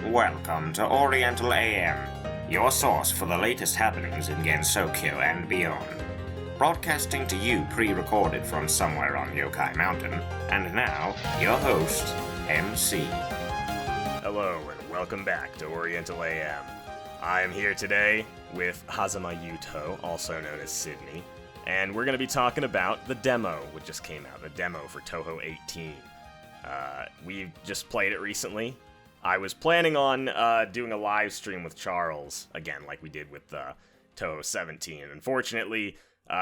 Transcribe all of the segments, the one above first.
Welcome to Oriental AM, your source for the latest happenings in Gensokyo and beyond. Broadcasting to you pre-recorded from somewhere on Yokai Mountain, and now, your host, MC. Hello, and welcome back to Oriental AM. I am here today with Hazama Yuutou, also known as Sydney, and we're going to be talking about the demo, which just came out, the demo for Touhou 18. We just played it recently. I was planning on doing a live stream with Charles, again, like we did with Touhou 17. Unfortunately,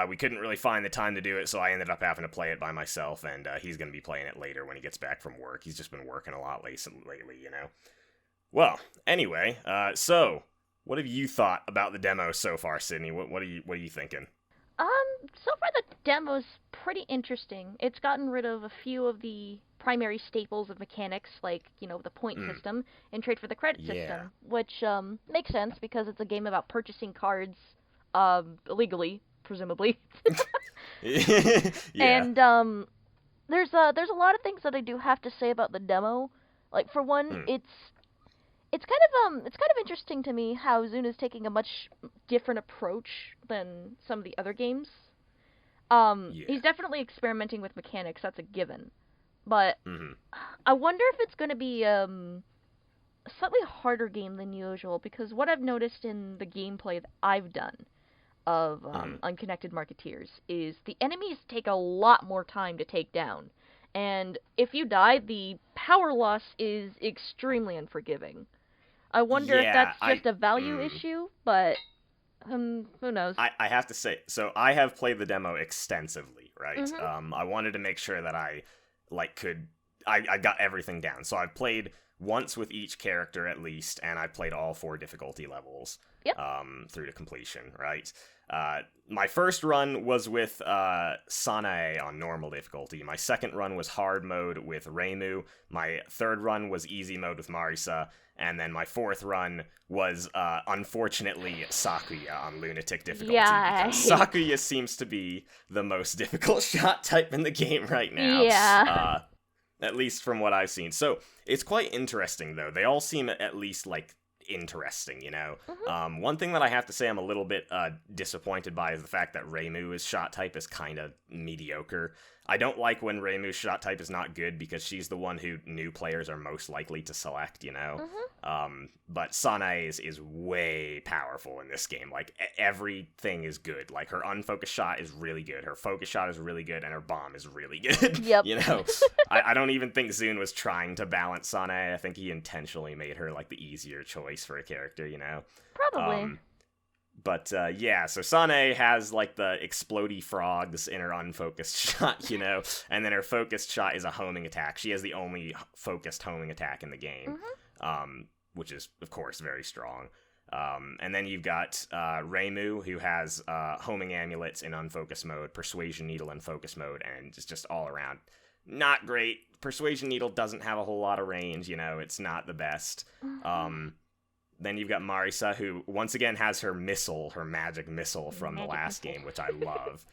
we couldn't really find the time to do it, so I ended up having to play it by myself, and he's going to be playing it later when he gets back from work. He's just been working a lot lately, you know. Well, anyway, so what have you thought about the demo so far, Sydney? What are you thinking? So far the demo's pretty interesting. It's gotten rid of a few of the primary staples of mechanics, like, the point system, and trade for the credit system, which, makes sense because it's a game about purchasing cards, illegally, presumably. Yeah. And, there's a lot of things that I do have to say about the demo. Like, for one, it's kind of interesting to me how Zune is taking a much different approach than some of the other games. He's definitely experimenting with mechanics, that's a given. But I wonder if it's going to be a slightly harder game than usual, because what I've noticed in the gameplay that I've done of Unconnected Marketeers is the enemies take a lot more time to take down. And if you die, the power loss is extremely unforgiving. I wonder if that's just a value issue, but who knows? I have to say, so I have played the demo extensively, right? I wanted to make sure that I got everything down. So I've played once with each character at least, and I've played all 4 difficulty levels through to completion, right? My first run was with Sanae on normal difficulty. My second run was hard mode with Reimu. My third run was easy mode with Marisa. And then my fourth run was, unfortunately, Sakuya on lunatic difficulty. Yeah. Sakuya seems to be the most difficult shot type in the game right now. Yeah. At least from what I've seen. So, it's quite interesting, though. They all seem at least, interesting, you know? One thing that I have to say I'm a little bit disappointed by is the fact that Reimu's shot type is kind of mediocre. I don't like when Reimu's shot type is not good because she's the one who new players are most likely to select, you know? But Sanae's is way powerful in this game. Everything is good. Her unfocused shot is really good, her focus shot is really good, and her bomb is really good. Yep. You know? I don't even think Zune was trying to balance Sanae. I think he intentionally made her, the easier choice for a character, you know? Probably. But, so Sanae has, the explodey frogs in her unfocused shot, you know? And then her focused shot is a homing attack. She has the only focused homing attack in the game, which is, of course, very strong. And then you've got Reimu, who has homing amulets in unfocused mode, Persuasion Needle in focus mode, and it's just all around not great. Persuasion Needle doesn't have a whole lot of range, you know? It's not the best. Then you've got Marisa, who, once again, has her missile, her magic missile from the last game, which I love.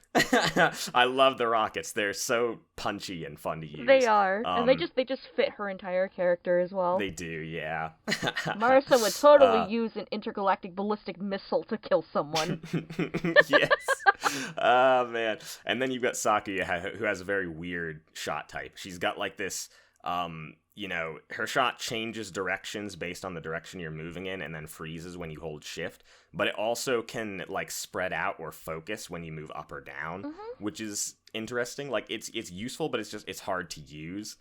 I love the rockets. They're so punchy and fun to use. They are. And they just fit her entire character as well. They do, yeah. Marisa would totally use an intergalactic ballistic missile to kill someone. Yes. Oh, man. And then you've got Sakuya, who has a very weird shot type. She's got, this... her shot changes directions based on the direction you're moving in and then freezes when you hold shift, but it also can, spread out or focus when you move up or down, which is interesting. It's useful, but it's hard to use,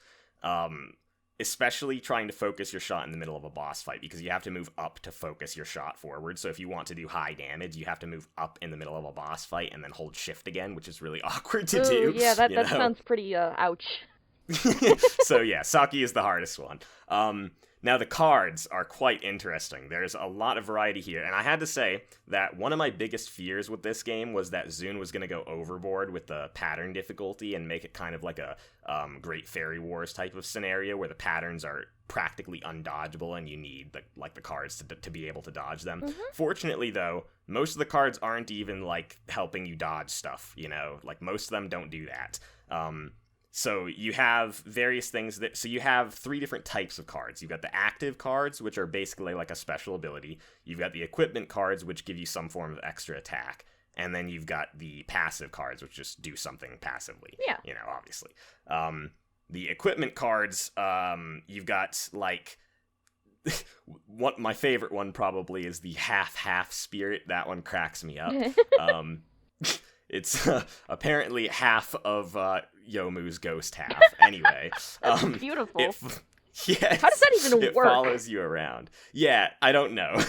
especially trying to focus your shot in the middle of a boss fight, because you have to move up to focus your shot forward. So if you want to do high damage, you have to move up in the middle of a boss fight and then hold shift again, which is really awkward to do. Yeah, that sounds pretty, ouch. So yeah, Saki is the hardest one. Now the cards are quite interesting. There's a lot of variety here, and I had to say that one of my biggest fears with this game was that Zune was going to go overboard with the pattern difficulty and make it kind of like a Great Fairy Wars type of scenario where the patterns are practically undodgeable and you need the cards to be able to dodge them. Fortunately, though, most of the cards aren't even helping you dodge stuff, you know? Most of them don't do that. So you have various things so you have 3 different types of cards. You've got the active cards, which are basically like a special ability. You've got the equipment cards, which give you some form of extra attack. And then you've got the passive cards, which just do something passively. Yeah. Obviously. The equipment cards, you've got, like, my favorite one probably is the half-half spirit. That one cracks me up. It's apparently half of Youmuu's ghost half. Anyway. That's beautiful. Yes. How does that even it work? It follows you around. Yeah, I don't know.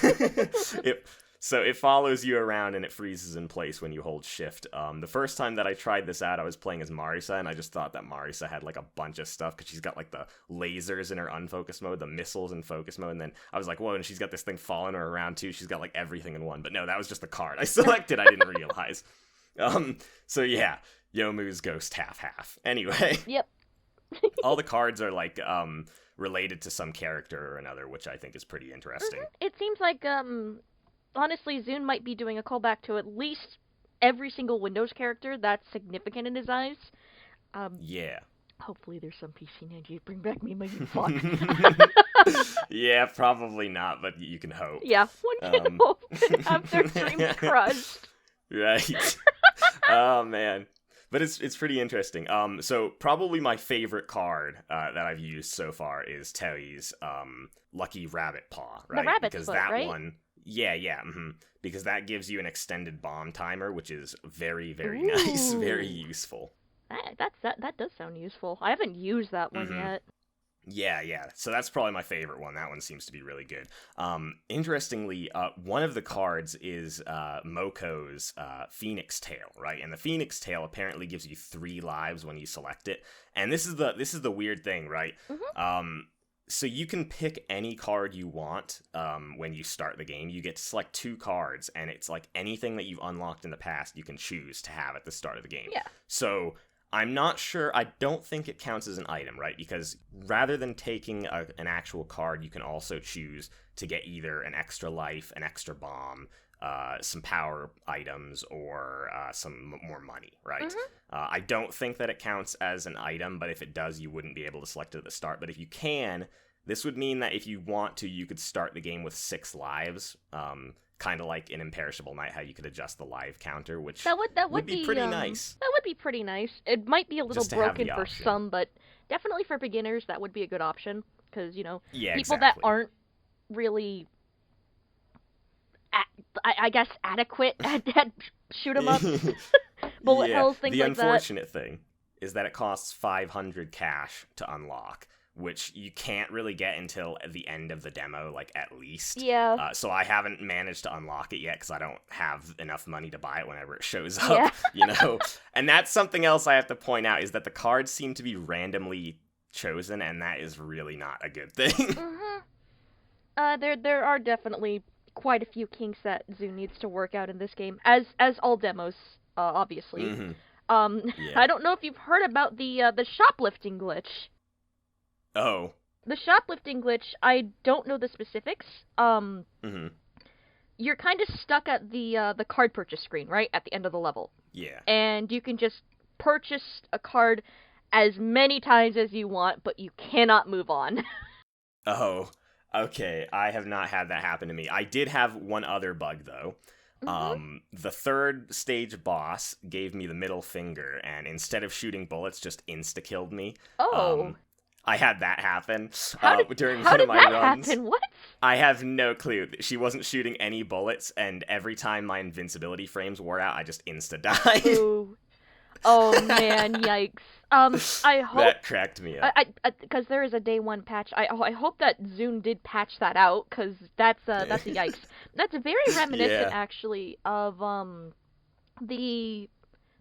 So it follows you around and it freezes in place when you hold shift. The first time that I tried this out, I was playing as Marisa, and I just thought that Marisa had like a bunch of stuff because she's got like the lasers in her unfocus mode, the missiles in focus mode, and then I was like, whoa, and she's got this thing following her around too. She's got like everything in one. But no, that was just the card I selected. I didn't realize. So yeah, Youmuu's ghost half. Anyway. Yep. All the cards are like related to some character or another, which I think is pretty interesting. It seems like honestly, Zune might be doing a callback to at least every single Windows character that's significant in his eyes. Yeah. Hopefully there's some PC98 bring back me my fuck. Yeah, probably not, but you can hope. Yeah, one can hope and have their dreams crushed. Right. Oh, man. But it's pretty interesting. So probably my favorite card that I've used so far is Touhou's Lucky Rabbit Paw, right? The rabbit's because foot, that right? one, yeah, because that gives you an extended bomb timer, which is very, very nice, very useful. That does sound useful. I haven't used that one yet. Yeah. So that's probably my favorite one. That one seems to be really good. Interestingly, one of the cards is Moko's Phoenix Tail, right? And the Phoenix Tail apparently gives you 3 lives when you select it. And this is the weird thing, right? So you can pick any card you want when you start the game. You get to select 2 cards, and it's like anything that you've unlocked in the past you can choose to have at the start of the game. Yeah. So I'm not sure. I don't think it counts as an item, right? Because rather than taking an actual card, you can also choose to get either an extra life, an extra bomb, some power items, or some more money, right? I don't think that it counts as an item, but if it does, you wouldn't be able to select it at the start. But if you can, this would mean that if you want to, you could start the game with 6 lives, kind of like in Imperishable Night, how you could adjust the live counter, which that would be pretty nice. That would be pretty nice. It might be a little broken for some, but definitely for beginners, that would be a good option. Because, people that aren't really, I guess, adequate at shoot 'em up, bullet hells, things like that. The unfortunate thing is that it costs 500 cash to unlock, which you can't really get until the end of the demo, like, at least. Yeah. So I haven't managed to unlock it yet, because I don't have enough money to buy it whenever it shows up, And that's something else I have to point out, is that the cards seem to be randomly chosen, and that is really not a good thing. There are definitely quite a few kinks that Zoo needs to work out in this game, as all demos, obviously. I don't know if you've heard about the shoplifting glitch. Oh. The shoplifting glitch, I don't know the specifics. You're kind of stuck at the card purchase screen, right? At the end of the level. Yeah. And you can just purchase a card as many times as you want, but you cannot move on. Oh, okay. I have not had that happen to me. I did have one other bug, though. The 3rd stage boss gave me the middle finger, and instead of shooting bullets, just insta-killed me. Oh. I had that happen during one of my runs. Happen? What? I have no clue. She wasn't shooting any bullets, and every time my invincibility frames wore out, I just insta-died. Ooh. Oh, man, yikes. I hope... That cracked me up. Because there is a day 1 patch. I hope that Zune did patch that out, because that's a yikes. That's very reminiscent, actually, of the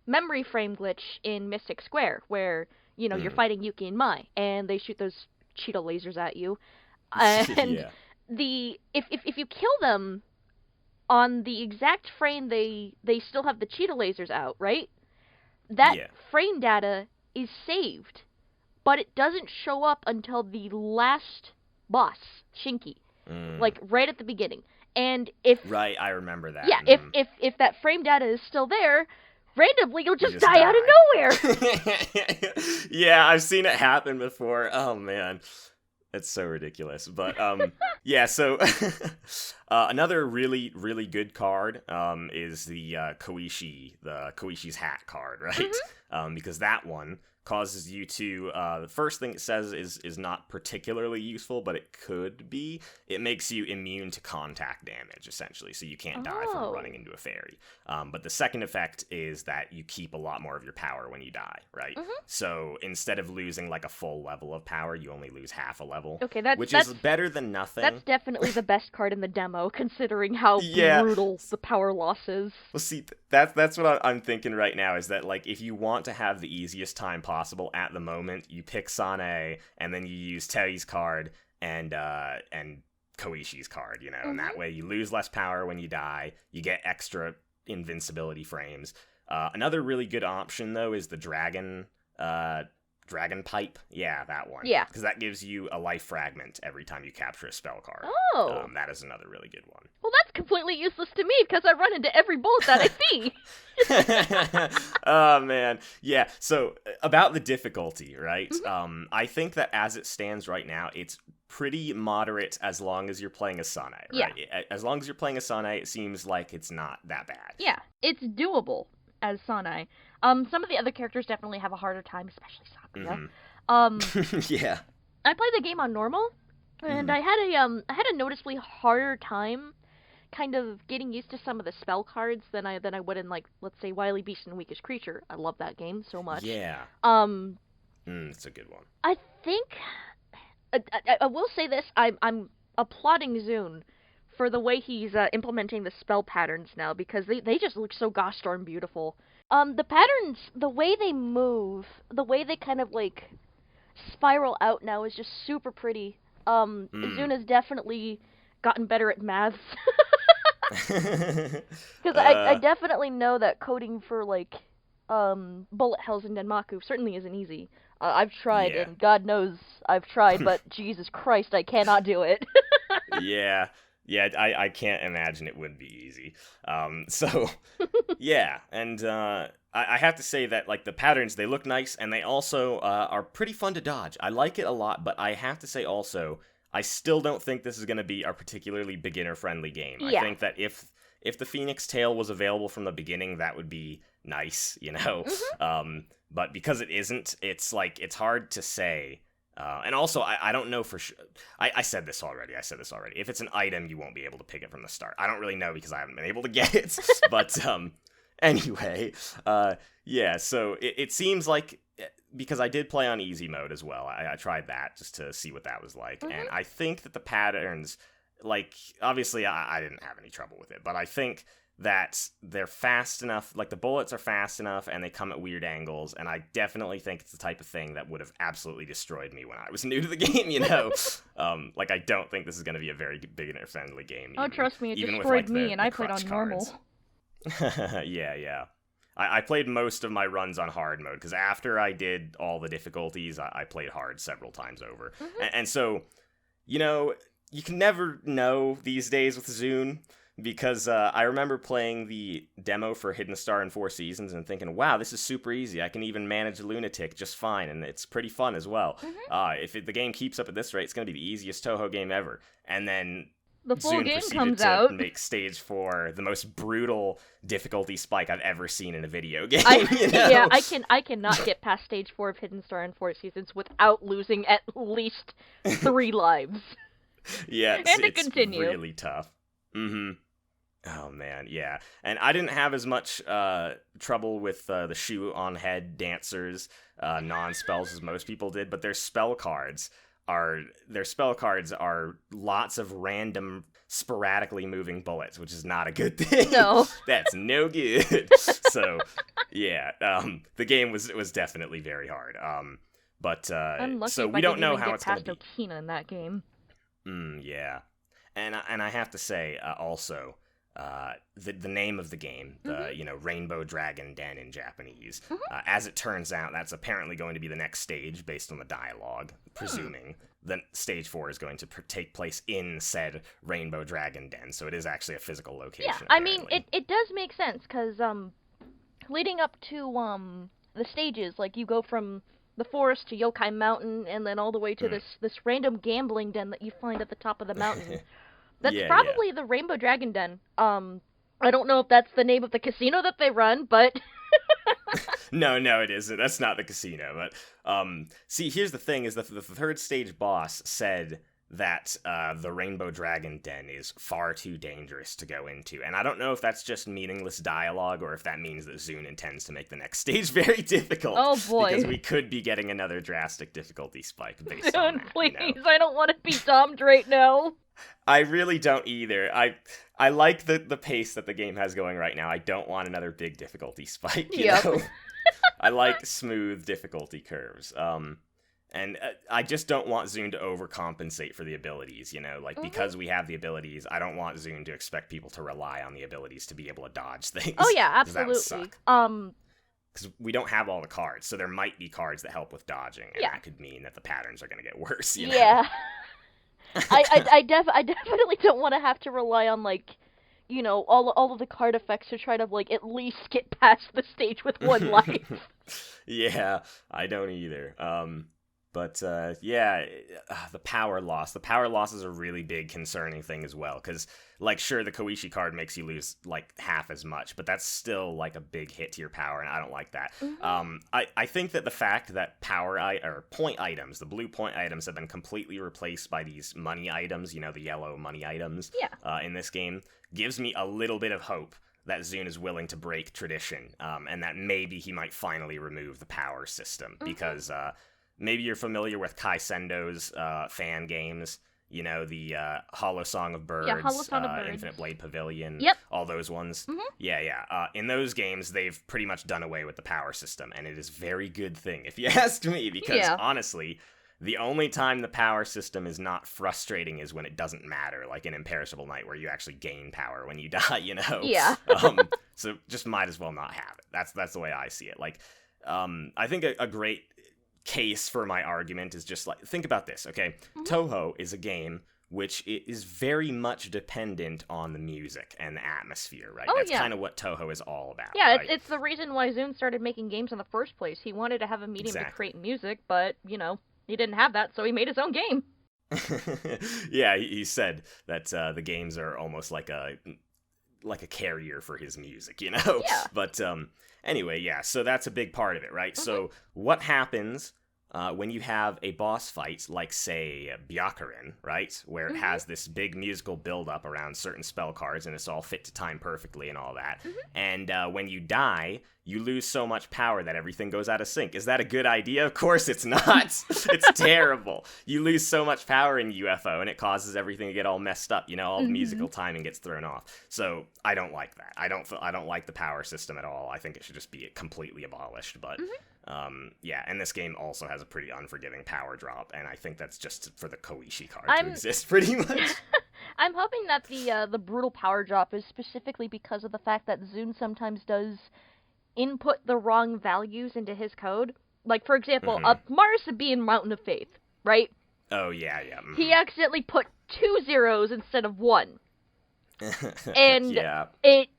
memory frame glitch in Mystic Square, where... you're fighting Yuki and Mai, and they shoot those cheetah lasers at you. And if you kill them on the exact frame they still have the cheetah lasers out, right? That frame data is saved, but it doesn't show up until the last boss, Shinki, like right at the beginning. And if I remember that. Yeah, if that frame data is still there, randomly you'll just just die out of nowhere. Yeah, I've seen it happen before. Oh man, it's so ridiculous. But yeah. So another really really good card is the Koishi's hat card, right? Because that one causes you to the first thing it says is not particularly useful, but it could be. It makes you immune to contact damage, essentially, so you can't die from running into a fairy. But the second effect is that you keep a lot more of your power when you die, right? So instead of losing like a full level of power, you only lose half a level. Okay, which is better than nothing. That's definitely the best card in the demo, considering how brutal the power loss is. Well, see, that's what I'm thinking right now, is that, like, if you want to have the easiest time possible at the moment, you pick Sane, and then you use Tei's card and Koishi's card, you know, and that way you lose less power when you die, you get extra invincibility frames. Another really good option, though, is the Dragon Pipe. Yeah, that one. Yeah. Because that gives you a life fragment every time you capture a spell card. Oh. That is another really good one. Well, that's completely useless to me, because I run into every bullet that I see. Oh, man. Yeah, so about the difficulty, right? I think that as it stands right now, it's pretty moderate as long as you're playing a Sane, right? Yeah. As long as you're playing a Sane, it seems like it's not that bad. Yeah, it's doable as Sane. Some of the other characters definitely have a harder time, especially Sakura. Yeah. I played the game on normal, and I had a noticeably harder time kind of getting used to some of the spell cards than I would in, like, let's say, Wily Beast and Weakest Creature. I love that game so much. Yeah. It's a good one. I think I will say this, I'm applauding Zune for the way he's implementing the spell patterns now, because they just look so gosh darn beautiful. The patterns, the way they move, the way they kind of, like, spiral out now is just super pretty. Zune has definitely gotten better at maths. Because I definitely know that coding for, like, bullet hells in Denmaku certainly isn't easy. I've tried, and God knows I've tried, but Jesus Christ, I cannot do it. Yeah, I can't imagine it would be easy. So, yeah, and I have to say that, like, the patterns, they look nice, and they also are pretty fun to dodge. I like it a lot, but I have to say also, I still don't think this is going to be a particularly beginner-friendly game. Yeah. I think that if the Phoenix Tail was available from the beginning, that would be nice, you know? But because it isn't, it's, like, it's hard to say. And also, I don't know for sure. I said this already. If it's an item, you won't be able to pick it from the start. I don't really know because I haven't been able to get it. But anyway, yeah. So it seems like, because I did play on easy mode as well. I tried that just to see what that was like, and I think that the patterns, like, obviously I didn't have any trouble with it, but I think that they're fast enough, like, the bullets are fast enough, and they come at weird angles, and I definitely think it's the type of thing that would have absolutely destroyed me when I was new to the game, you know? Like, I don't think this is going to be a very beginner-friendly game. Oh, trust me, it even destroyed with, like, me, and I played on normal. Yeah. I played most of my runs on hard mode, because after I did all the difficulties, I played hard several times over. And so, you know, you can never know these days with Zune, because I remember playing the demo for Hidden Star in 4 Seasons and thinking, wow, this is super easy. I can even manage Lunatic just fine, and it's pretty fun as well. If the game keeps up at this rate, it's going to be the easiest Touhou game ever. And then the full Zune game proceeded comes to out. make stage 4 the most brutal difficulty spike I've ever seen in a video game. You know? Yeah, I cannot get past stage 4 of Hidden Star in 4 Seasons without losing at least 3 lives. Yeah, and to continue. Really tough. Oh man, yeah. And I didn't have as much trouble with the shoe on head dancers non-spells as most people did, but their spell cards are lots of random sporadically moving bullets, which is not a good thing. No. That's no good. So, yeah, the game was definitely very hard. But Unlucky so if we I don't didn't know even how get it's going to past be. Okina in that game. Yeah. And I have to say, also, the name of the game, Rainbow Dragon Den in Japanese, as it turns out, that's apparently going to be the next stage based on the dialogue, presuming that stage 4 is going to take place in said Rainbow Dragon Den, so it is actually a physical location. Yeah, I mean, it does make sense, because leading up to the stages, like you go from the forest to Yokai Mountain, and then all the way to this random gambling den that you find at the top of the mountain. That's probably the Rainbow Dragon Den. I don't know if that's the name of the casino that they run, but... No, it isn't. That's not the casino. But, see, here's the thing, is that the third stage boss said that the Rainbow Dragon Den is far too dangerous to go into. And I don't know if that's just meaningless dialogue, or if that means that Zune intends to make the next stage very difficult. Oh, boy. Because we could be getting another drastic difficulty spike based on that, please, you know? I don't want to be domed right now. I really don't either. I like the pace that the game has going right now. I don't want another big difficulty spike, you know? I like smooth difficulty curves. And I just don't want Zune to overcompensate for the abilities, you know? Like, because we have the abilities, I don't want Zune to expect people to rely on the abilities to be able to dodge things. Oh, yeah, 'cause that would absolutely. suck. Because we don't have all the cards, so there might be cards that help with dodging, and Yeah. that could mean that the patterns are going to get worse, you know? Yeah. I definitely don't want to have to rely on, like, you know, all of the card effects to try to, like, at least get past the stage with one life. Yeah, I don't either. But yeah, the power loss. The power loss is a really big concerning thing as well, because, like, sure, the Koishi card makes you lose, like, half as much, but that's still, like, a big hit to your power, and I don't like that. I think that the fact that point items, the blue point items, have been completely replaced by these money items, you know, the yellow money items, in this game, gives me a little bit of hope that Zune is willing to break tradition, and that maybe he might finally remove the power system, because... maybe you're familiar with Kai Sendo's fan games, you know, the Hollow Song of Birds, Hollow Song of Birds. Infinite Blade Pavilion, Yep. all those ones. Yeah. In those games, they've pretty much done away with the power system, and it is a very good thing, if you ask me, because honestly, the only time the power system is not frustrating is when it doesn't matter, like in Imperishable Night, where you actually gain power when you die, you know? Yeah. So just might as well not have it. That's the way I see it. Like, I think a great case for my argument is just like, think about this, okay? Touhou is a game which is very much dependent on the music and the atmosphere, right? That's kind of what Touhou is all about. Yeah, right? it's the reason why Zune started making games in the first place. He wanted to have a medium to create music, but, you know, he didn't have that, so he made his own game. Yeah, he said that the games are almost like a carrier for his music, you know? Yeah. But anyway, yeah, so that's a big part of it, right? So what happens when you have a boss fight, like, say, Byakuren, right? Where it has this big musical build-up around certain spell cards, and it's all fit to time perfectly and all that. And when you die, you lose so much power that everything goes out of sync. Is that a good idea? Of course it's not. It's terrible. You lose so much power in UFO, and it causes everything to get all messed up. You know, all the musical timing gets thrown off. So I don't like that. I don't like the power system at all. I think it should just be completely abolished. But yeah, and this game also has a pretty unforgiving power drop, and I think that's just for the Koishi card to exist, pretty much. I'm hoping that the brutal power drop is specifically because of the fact that Zune sometimes does input the wrong values into his code. Like, for example, Marisa in Mountain of Faith, right? Oh, yeah. He accidentally put 2 zeros instead of 1. And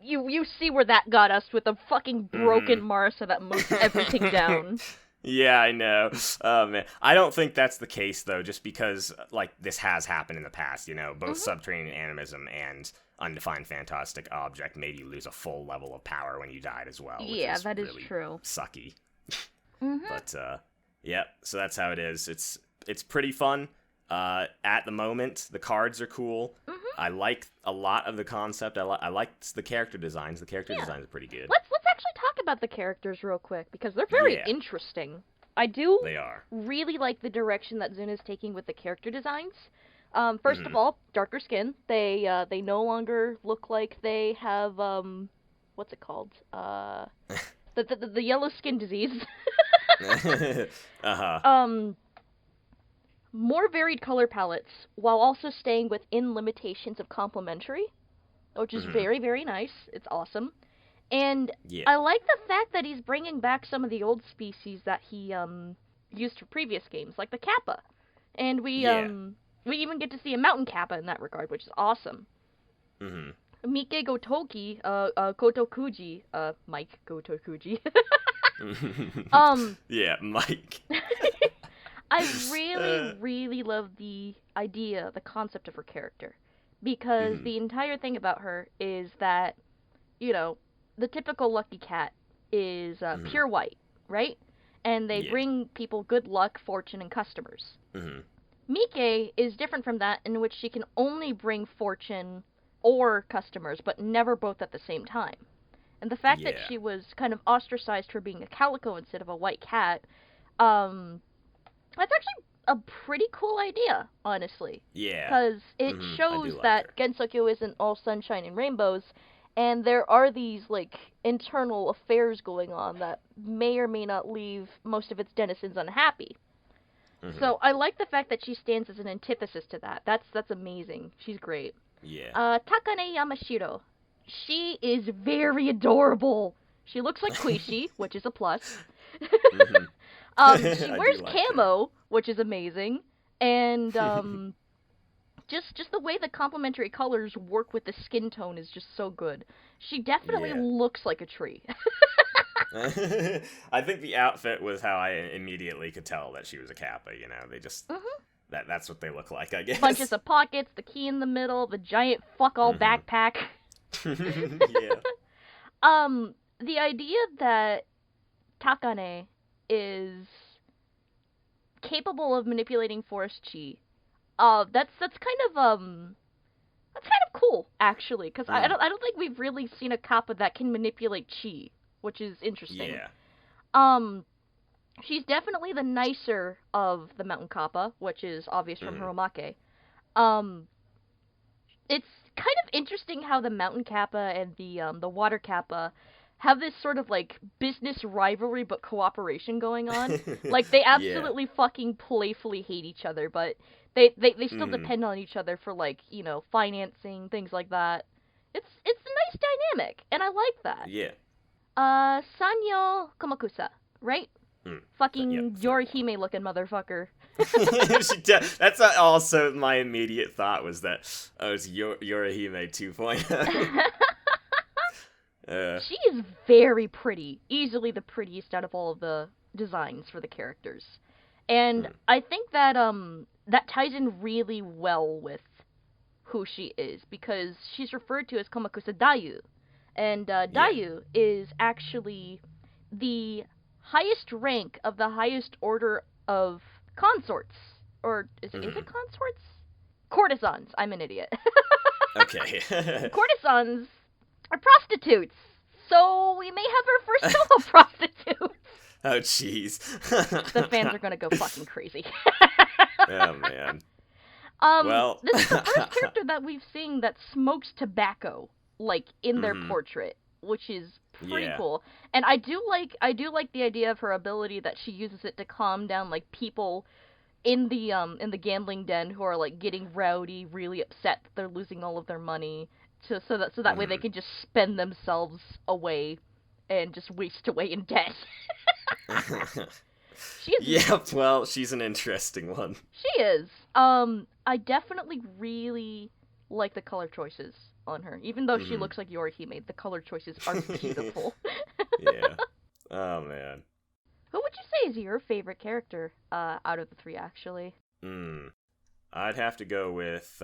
you see where that got us with a fucking broken Marisa that moves everything down. Yeah, I know. Man. I don't think that's the case, though, just because, like, this has happened in the past, you know, both Subterranean Animism and Undefined Fantastic Object made you lose a full level of power when you died as well, which yeah, is that is really true. Sucky. But, yeah, so that's how it is. It's pretty fun. At the moment, the cards are cool. I like a lot of the concept. I like the character designs. The character designs are pretty good. Let's actually talk about the characters real quick, because they're very interesting. They are. Really like the direction that Zune is taking with the character designs. First of all, darker skin. They no longer look like they have what's it called? The yellow skin disease. More varied color palettes, while also staying within limitations of complementary, which is very, very nice. It's awesome. And I like the fact that he's bringing back some of the old species that he used for previous games, like the Kappa. And we even get to see a mountain Kappa in that regard, which is awesome. Mike Gotoki, Kotokuji, Mike Gotokuji. Yeah, Mike. I really love the idea, the concept of her character. Because the entire thing about her is that, the typical lucky cat is pure white, right? And they bring people good luck, fortune, and customers. Mike is different from that, in which she can only bring fortune or customers, but never both at the same time. And the fact that she was kind of ostracized for being a calico instead of a white cat, that's actually a pretty cool idea, honestly. Yeah. Because it shows that Gensokyo isn't all sunshine and rainbows, and there are these, internal affairs going on that may or may not leave most of its denizens unhappy. So I like the fact that she stands as an antithesis to that. That's amazing. She's great. Yeah. Takane Yamashiro. She is very adorable. She looks like Kuishi, which is a plus. She wears camo, which is amazing. And just the way the complementary colors work with the skin tone is just so good. She definitely looks like a tree. I think the outfit was how I immediately could tell that she was a Kappa, They just... That's what they look like, I guess. Bunches of pockets, the key in the middle, the giant fuck-all backpack. Yeah. The idea that Takane is capable of manipulating forest chi, that's kind of cool, actually, because I don't think we've really seen a kappa that can manipulate chi, which is interesting. Yeah. She's definitely the nicer of the mountain kappa, which is obvious from Hiromake. It's kind of interesting how the mountain kappa and the water kappa have this sort of business rivalry but cooperation going on. They absolutely fucking playfully hate each other, but they still depend on each other for financing, things like that. It's a nice dynamic, and I like that. Yeah. Sanyo Komakusa, right? Fucking Yorihime looking motherfucker. That's also my immediate thought was that it's Yorihime 2.0. She is very pretty. Easily the prettiest out of all of the designs for the characters. And I think that that ties in really well with who she is, because she's referred to as Komakusa Dayu. And Dayu is actually the highest rank of the highest order of consorts. Or is it consorts? Courtesans. I'm an idiot. Okay. Courtesans are prostitutes. So we may have our first solo prostitute. Oh, jeez. The fans are gonna go fucking crazy. Oh, man. Well, this is the first character that we've seen that smokes tobacco, in their portrait, which is pretty cool. And I do like the idea of her ability that she uses it to calm down people in the gambling den who are getting rowdy, really upset that they're losing all of their money, so that way they can just spend themselves away and just waste away in debt. She's an interesting one. She is. I definitely really like the color choices on her. Even though she looks like Yorihime, the color choices are beautiful. Yeah. Oh, man. Who would you say is your favorite character out of the three, actually? I'd have to go with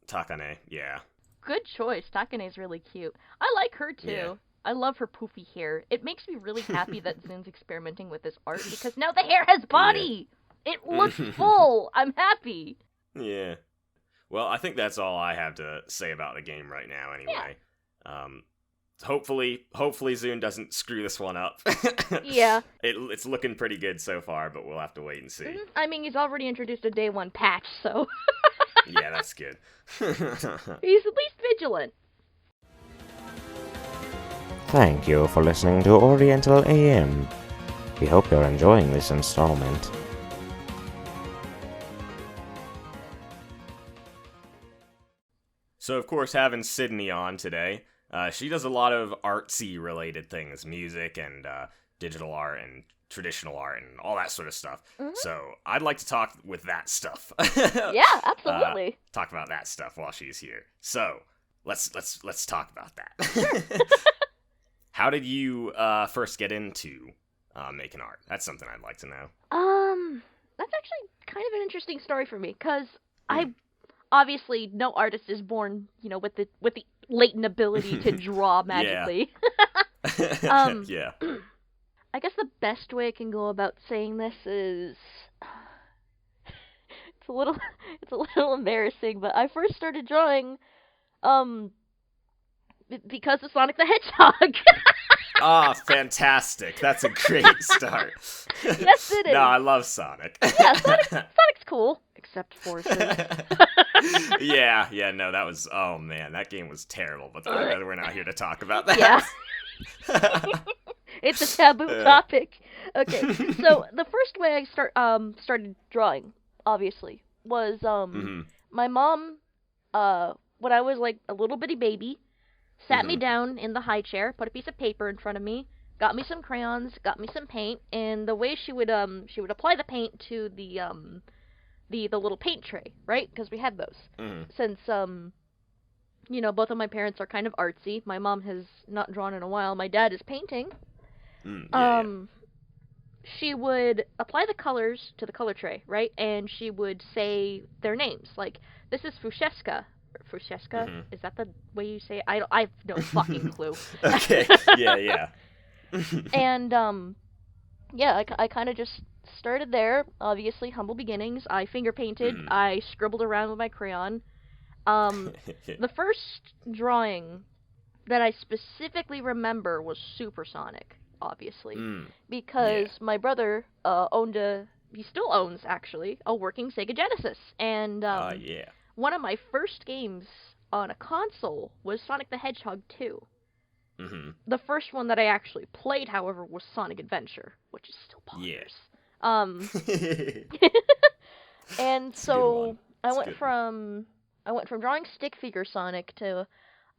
Takane, yeah. Good choice. Takane's really cute. I like her, too. Yeah. I love her poofy hair. It makes me really happy that Zun's experimenting with this art, because now the hair has body! Yeah. It looks full! I'm happy! Yeah. Well, I think that's all I have to say about the game right now, anyway. Yeah. Hopefully Zun doesn't screw this one up. Yeah. It's looking pretty good so far, but we'll have to wait and see. I mean, he's already introduced a day one patch, so... Yeah, that's good. He's at least vigilant. Thank you for listening to Oriental AM. We hope you're enjoying this installment. So, of course, having Sydney on today, she does a lot of artsy-related things, music and digital art and traditional art and all that sort of stuff. So, I'd like to talk with that stuff. Yeah, absolutely. Talk about that stuff while she's here. So, let's talk about that. How did you first get into making art? That's something I'd like to know. That's actually kind of an interesting story for me, because I obviously no artist is born, with the latent ability to draw magically. Yeah. I guess the best way I can go about saying this is it's a little embarrassing, but I first started drawing because of Sonic the Hedgehog. Ah, fantastic. That's a great start. Yes, it is. No, I love Sonic. Yeah, Sonic's cool, except forces. Yeah, no, that was, oh man, that game was terrible, but we're not here to talk about that. Yeah. It's a taboo topic. Okay, so the first way I started drawing, obviously, was my mom, when I was like a little bitty baby, sat me down in the high chair, put a piece of paper in front of me, got me some crayons, got me some paint, and the way she would apply the paint to the little paint tray, right? Because we had those. Since both of my parents are kind of artsy. My mom has not drawn in a while. My dad is painting. She would apply the colors to the color tray, right? And she would say their names, like, this is Fuchsia. Fuchsia? Is that the way you say it? I have no fucking clue. Okay, yeah. And, I kind of just started there. Obviously, humble beginnings. I finger painted. I scribbled around with my crayon. The first drawing that I specifically remember was Supersonic, obviously, because my brother he still owns, actually, a working Sega Genesis, and one of my first games on a console was Sonic the Hedgehog 2. The first one that I actually played, however, was Sonic Adventure, which is still bonkers. And so I went from drawing stick figure Sonic to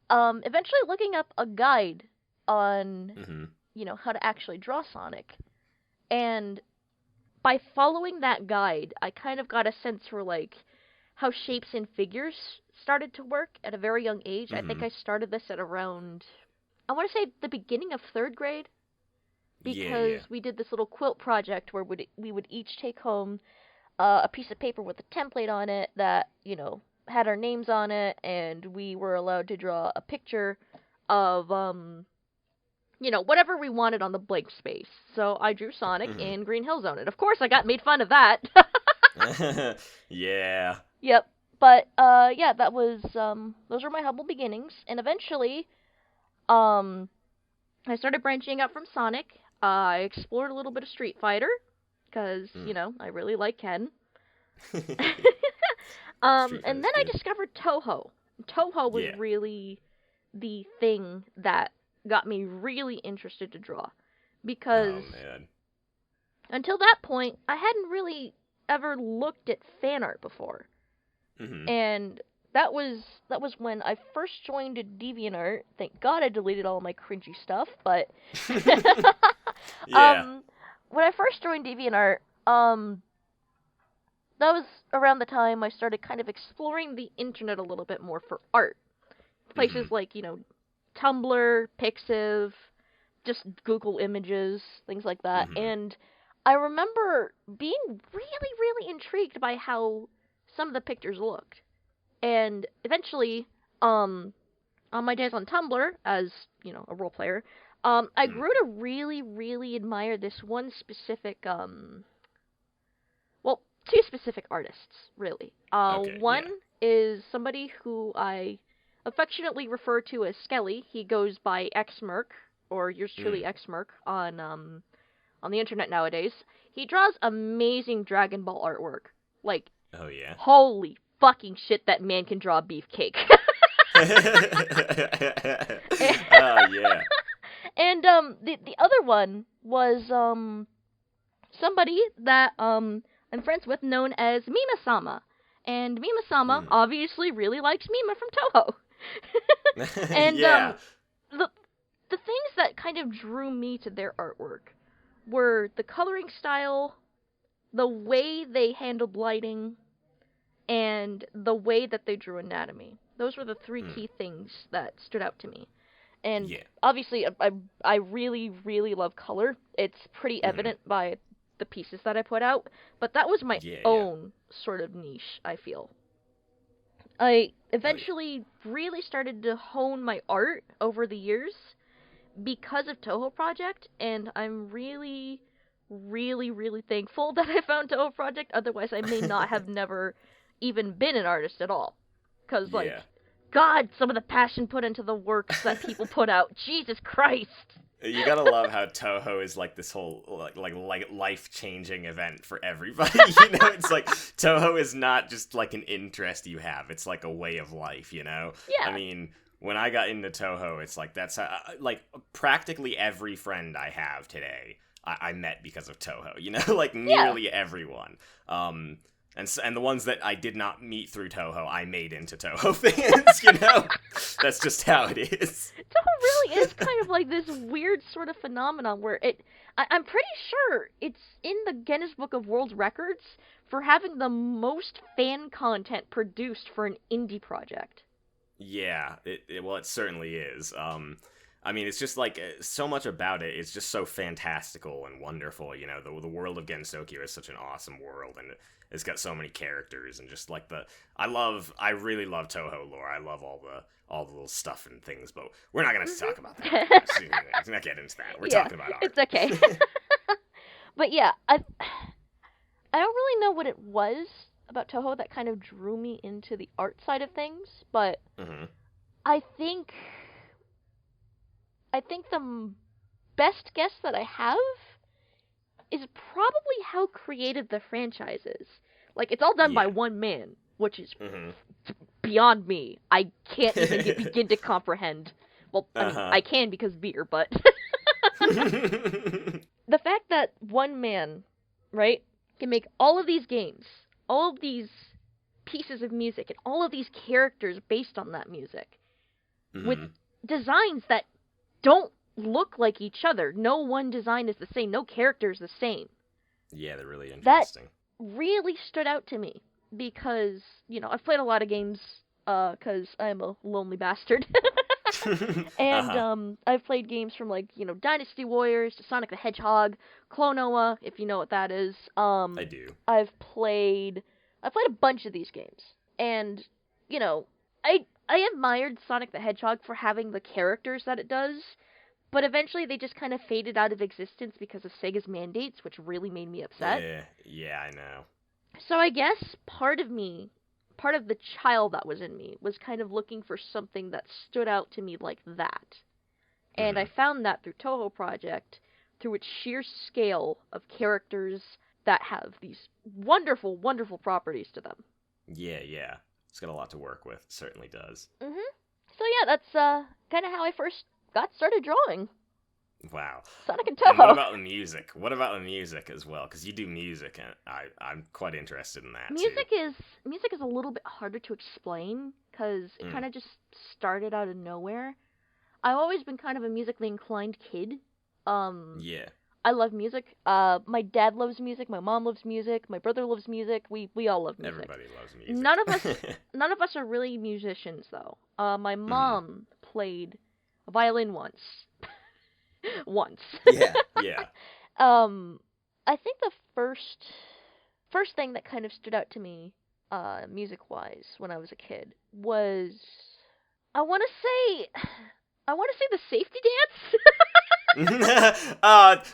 eventually looking up a guide on how to actually draw Sonic. And by following that guide, I kind of got a sense for like how shapes and figures started to work at a very young age. I think I started this at around, I want to say, the beginning of 3rd grade, because we did this little quilt project where we would each take home a piece of paper with a template on it that, had our names on it, and we were allowed to draw a picture of, whatever we wanted on the blank space. So I drew Sonic in Green Hill Zone, and of course I got made fun of that. Yeah. Yep. But, that was, those were my humble beginnings, and eventually, I started branching out from Sonic. I explored a little bit of Street Fighter, because, I really like Ken. And then I discovered Touhou. Touhou was really the thing that got me really interested to draw, because until that point, I hadn't really ever looked at fan art before. And that was when I first joined DeviantArt. Thank God I deleted all my cringy stuff, but when I first joined DeviantArt, that was around the time I started kind of exploring the internet a little bit more for art. Places like, Tumblr, Pixiv, just Google Images, things like that. And I remember being really, really intrigued by how some of the pictures looked. And eventually, on my days on Tumblr, as, a role player, I grew to really, really admire this one specific, two specific artists, really. One is somebody who I affectionately refer to as Skelly. He goes by Xmerk, or yours truly Xmerk, on the internet nowadays. He draws amazing Dragon Ball artwork. Like, holy fucking shit, that man can draw a beefcake. And the other one was somebody that I'm friends with, known as Mima-sama. And Mima-sama obviously really likes Mima from Touhou. And the things that kind of drew me to their artwork were the coloring style, the way they handled lighting, and the way that they drew anatomy. Those were the three key things that stood out to me. And Yeah. obviously, I really, really love color. It's pretty evident by the pieces that I put out, but that was my own sort of niche, I feel. I eventually really started to hone my art over the years because of Touhou Project, and I'm really, really, really thankful that I found Touhou Project. Otherwise, I may not have never even been an artist at all. Because, like, God, some of the passion put into the works that people put out. Jesus Christ. You gotta love how Touhou is like this whole like life-changing event for everybody. You know, it's like Touhou is not just like an interest you have; it's like a way of life. You know? Yeah. I mean, when I got into Touhou, it's like that's how, like practically every friend I have today I met because of Touhou. You know, like nearly everyone. And the ones that I did not meet through Touhou, I made into Touhou fans, you know? That's just how it is. Touhou really is kind of like this weird sort of phenomenon where I'm pretty sure it's in the Guinness Book of World Records for having the most fan content produced for an indie project. Yeah, well, it certainly is. I mean, it's just like so much about it. It's just so fantastical and wonderful. You know, the world of Gensokyo is such an awesome world, and it's got so many characters and just like I really love Touhou lore. I love all the little stuff and things, but we're not gonna talk about that. Let's not get into that. We're talking about art. It's okay. But yeah, I don't really know what it was about Touhou that kind of drew me into the art side of things, but I think the best guess that I have is probably how creative the franchise is. Like, it's all done by one man, which is beyond me. I can't even begin to comprehend. Well, I mean, I can because beer, but... The fact that one man, right, can make all of these games, all of these pieces of music, and all of these characters based on that music, with designs that don't look like each other. No one design is the same. No character is the same. Yeah, they're really interesting. That really stood out to me because, you know, I've played a lot of games because I'm a lonely bastard. And I've played games from, like, you know, Dynasty Warriors to Sonic the Hedgehog, Klonoa, if you know what that is. I do. I've played a bunch of these games. And, you know, I admired Sonic the Hedgehog for having the characters that it does, but eventually they just kind of faded out of existence because of Sega's mandates, which really made me upset. Yeah, I know. So I guess part of the child that was in me was kind of looking for something that stood out to me like that. And I found that through Touhou Project, through its sheer scale of characters that have these wonderful, wonderful properties to them. Yeah. It's got a lot to work with. It certainly does. So yeah, that's kind of how I first got started drawing. Wow. Sonic and Touhou. And what about the music? What about the music as well? Because you do music, and I'm quite interested in that music too. Music is a little bit harder to explain because it kind of just started out of nowhere. I've always been kind of a musically inclined kid. Yeah. I love music. My dad loves music. My mom loves music. My brother loves music. We all love music. Everybody loves music. None of us are really musicians, though. My mom played a violin once. Once. Yeah. I think the first thing that kind of stood out to me, music-wise, when I was a kid, was I want to say the safety dance.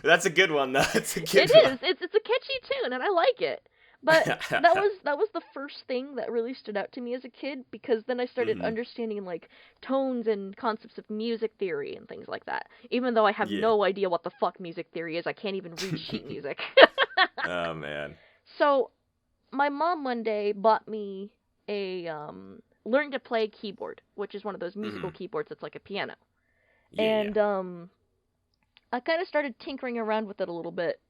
That's a good one, though. It's a good one. It is. It's a catchy tune, and I like it. But that was the first thing that really stood out to me as a kid, because then I started understanding, like, tones and concepts of music theory and things like that. Even though I have no idea what the fuck music theory is, I can't even read sheet music. Oh, man. So, my mom one day bought me a learn to play keyboard, which is one of those musical keyboards that's like a piano. I kind of started tinkering around with it a little bit.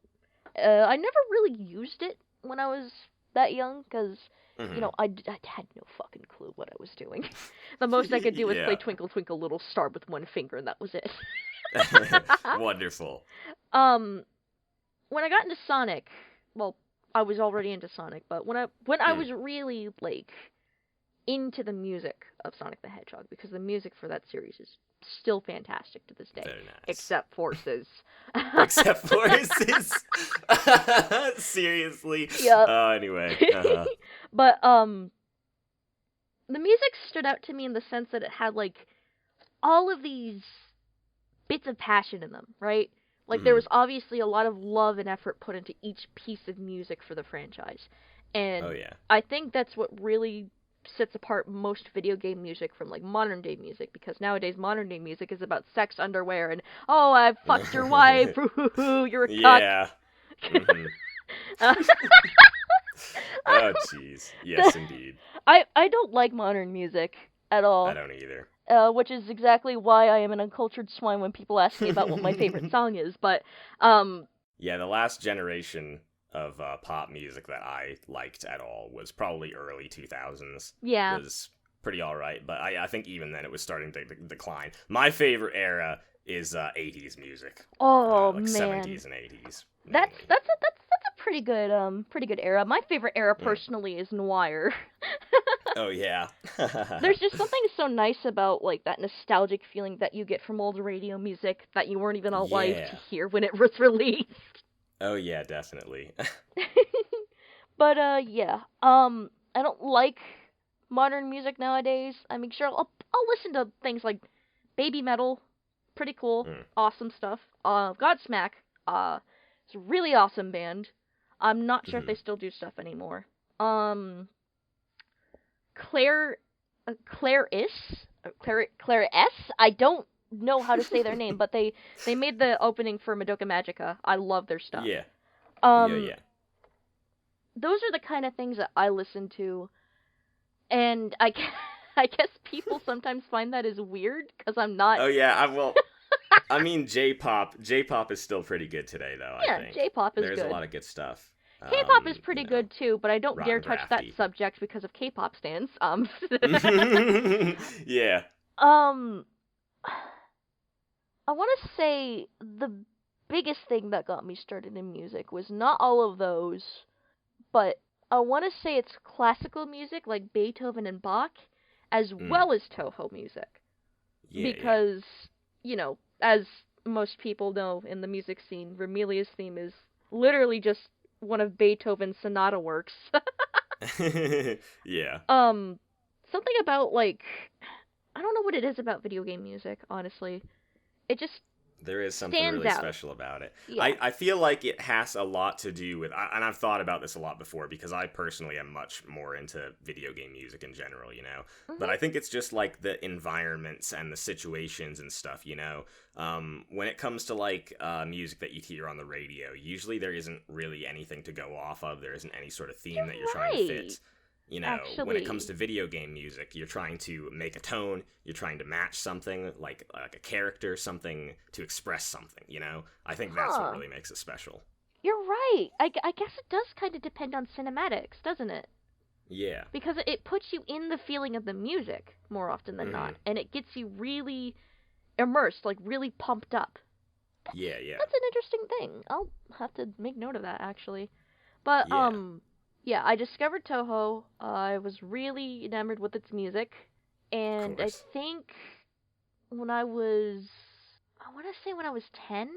I never really used it when I was that young, because, you know, I had no fucking clue what I was doing. The most I could do was play Twinkle Twinkle Little Star with one finger, and that was it. Wonderful. When I got into Sonic, well, I was already into Sonic, but when I was really, like, into the music of Sonic the Hedgehog, because the music for that series is still fantastic to this day. Very nice. Except Forces. Except Forces. Seriously. Yep. Anyway. But, the music stood out to me in the sense that it had, like, all of these bits of passion in them, right? Like, there was obviously a lot of love and effort put into each piece of music for the franchise. And I think that's what really sets apart most video game music from, like, modern day music, because nowadays modern day music is about sex, underwear, and, oh, I fucked your wife, you're a cuck. Yeah. Oh, jeez. Yes, indeed. I don't like modern music at all. I don't either. Which is exactly why I am an uncultured swine when people ask me about what my favorite song is, but, Yeah, the last generation of pop music that I liked at all was probably early 2000s. Yeah. It was pretty alright, but I think even then it was starting to decline. My favorite era is 80s music. Oh, like man. 70s and 80s. That's a pretty good era. My favorite era, personally, is noir. Oh, yeah. There's just something so nice about, like, that nostalgic feeling that you get from old radio music that you weren't even alive to hear when it was released. Oh, yeah, definitely. But, yeah. I don't like modern music nowadays. I mean, sure, I'll listen to things like Baby Metal. Pretty cool. Awesome stuff. Godsmack. It's a really awesome band. I'm not sure if they still do stuff anymore. Claire S. I don't know how to say their name, but they made the opening for Madoka Magica. I love their stuff. Yeah. Yeah. Those are the kind of things that I listen to, and I guess people sometimes find that is weird because I'm not. Oh yeah, I mean, J-pop is still pretty good today, though. Yeah, I think J-pop is good. There's a lot of good stuff. K-pop is pretty good too, but I don't dare touch that subject because of K-pop stans. Yeah. I want to say the biggest thing that got me started in music was not all of those, but I want to say it's classical music like Beethoven and Bach, as well as Touhou music. Yeah, because, you know, as most people know in the music scene, Ramelia's theme is literally just one of Beethoven's sonata works. Yeah. Something about, like, I don't know what it is about video game music, honestly. It just There is something really out. special about it. Yeah. I feel like it has a lot to do with, and I've thought about this a lot before because I personally am much more into video game music in general, you know? But I think it's just like the environments and the situations and stuff, you know? When it comes to like music that you hear on the radio, usually there isn't really anything to go off of. There isn't any sort of theme that you're trying to fit. You know, when it comes to video game music, you're trying to make a tone, you're trying to match something, like a character, something to express something, you know? I think that's what really makes it special. You're right. I guess it does kind of depend on cinematics, doesn't it? Yeah. Because it puts you in the feeling of the music more often than not, and it gets you really immersed, like really pumped up. Yeah. That's an interesting thing. I'll have to make note of that, actually. But, yeah, I discovered Touhou. I was really enamored with its music, and I think when I was 10,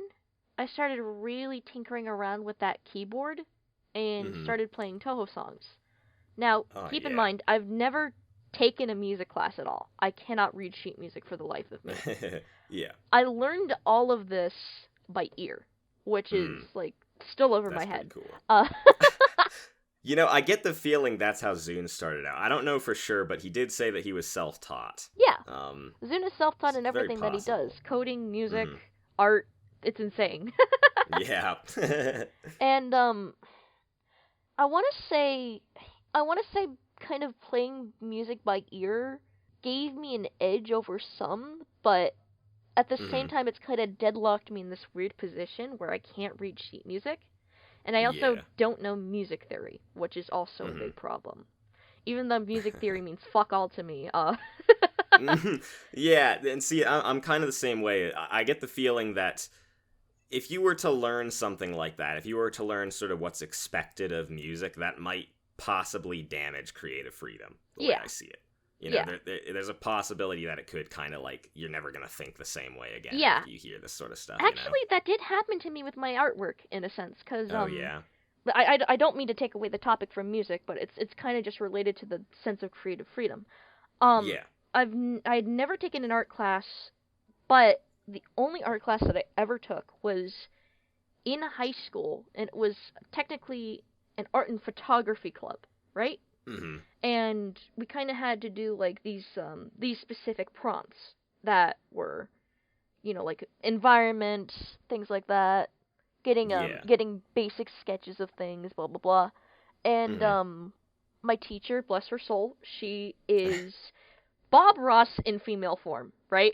I started really tinkering around with that keyboard and started playing Touhou songs. Now, keep in mind, I've never taken a music class at all. I cannot read sheet music for the life of me. Yeah. I learned all of this by ear, which is, like, still over my head. Cool. You know, I get the feeling that's how Zune started out. I don't know for sure, but he did say that he was self-taught. Yeah. Zune is self-taught in everything that he does. Coding, music, art. It's insane. Yeah. And, I want to say kind of playing music by ear gave me an edge over some, but at the same time, it's kind of deadlocked me in this weird position where I can't read sheet music. And I also don't know music theory, which is also a big problem. Even though music theory means fuck all to me. Yeah, and see, I'm kind of the same way. I get the feeling that if you were to learn something like that, if you were to learn sort of what's expected of music, that might possibly damage creative freedom, the way I see it. You know, there's a possibility that it could kind of like, you're never going to think the same way again if you hear this sort of stuff. Actually, that did happen to me with my artwork, in a sense, because, yeah? I don't mean to take away the topic from music, but it's kind of just related to the sense of creative freedom. Yeah. I'd never taken an art class, but the only art class that I ever took was in high school, and it was technically an art and photography club, right? Mm-hmm. And we kind of had to do like these specific prompts that were, you know, like environment, things like that, getting basic sketches of things, blah blah blah. And my teacher, bless her soul, she is Bob Ross in female form, right?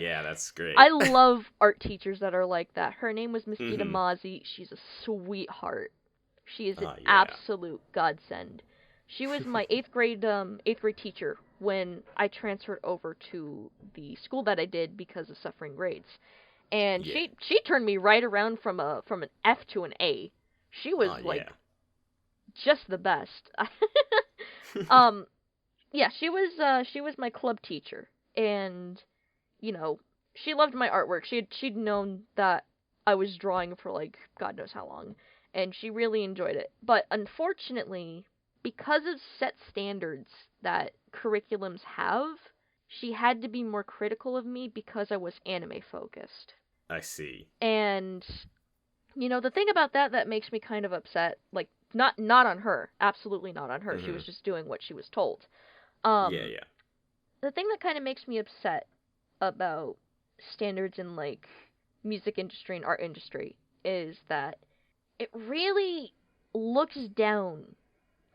Yeah, that's great. I love art teachers that are like that. Her name was Miss Ida Mm-hmm. Mazzi. She's a sweetheart. She is an yeah. absolute godsend. She was my eighth grade teacher when I transferred over to the school that I did because of suffering grades, and she turned me right around from an F to an A. She was just the best. Yeah, she was my club teacher, and you know, she loved my artwork. She'd known that I was drawing for like God knows how long, and she really enjoyed it. But unfortunately, because of set standards that curriculums have, she had to be more critical of me because I was anime focused. I see. And you know, the thing about that makes me kind of upset, like not on her, absolutely not on her. She was just doing what she was told. Yeah. The thing that kind of makes me upset about standards in like music industry and art industry is that it really looks down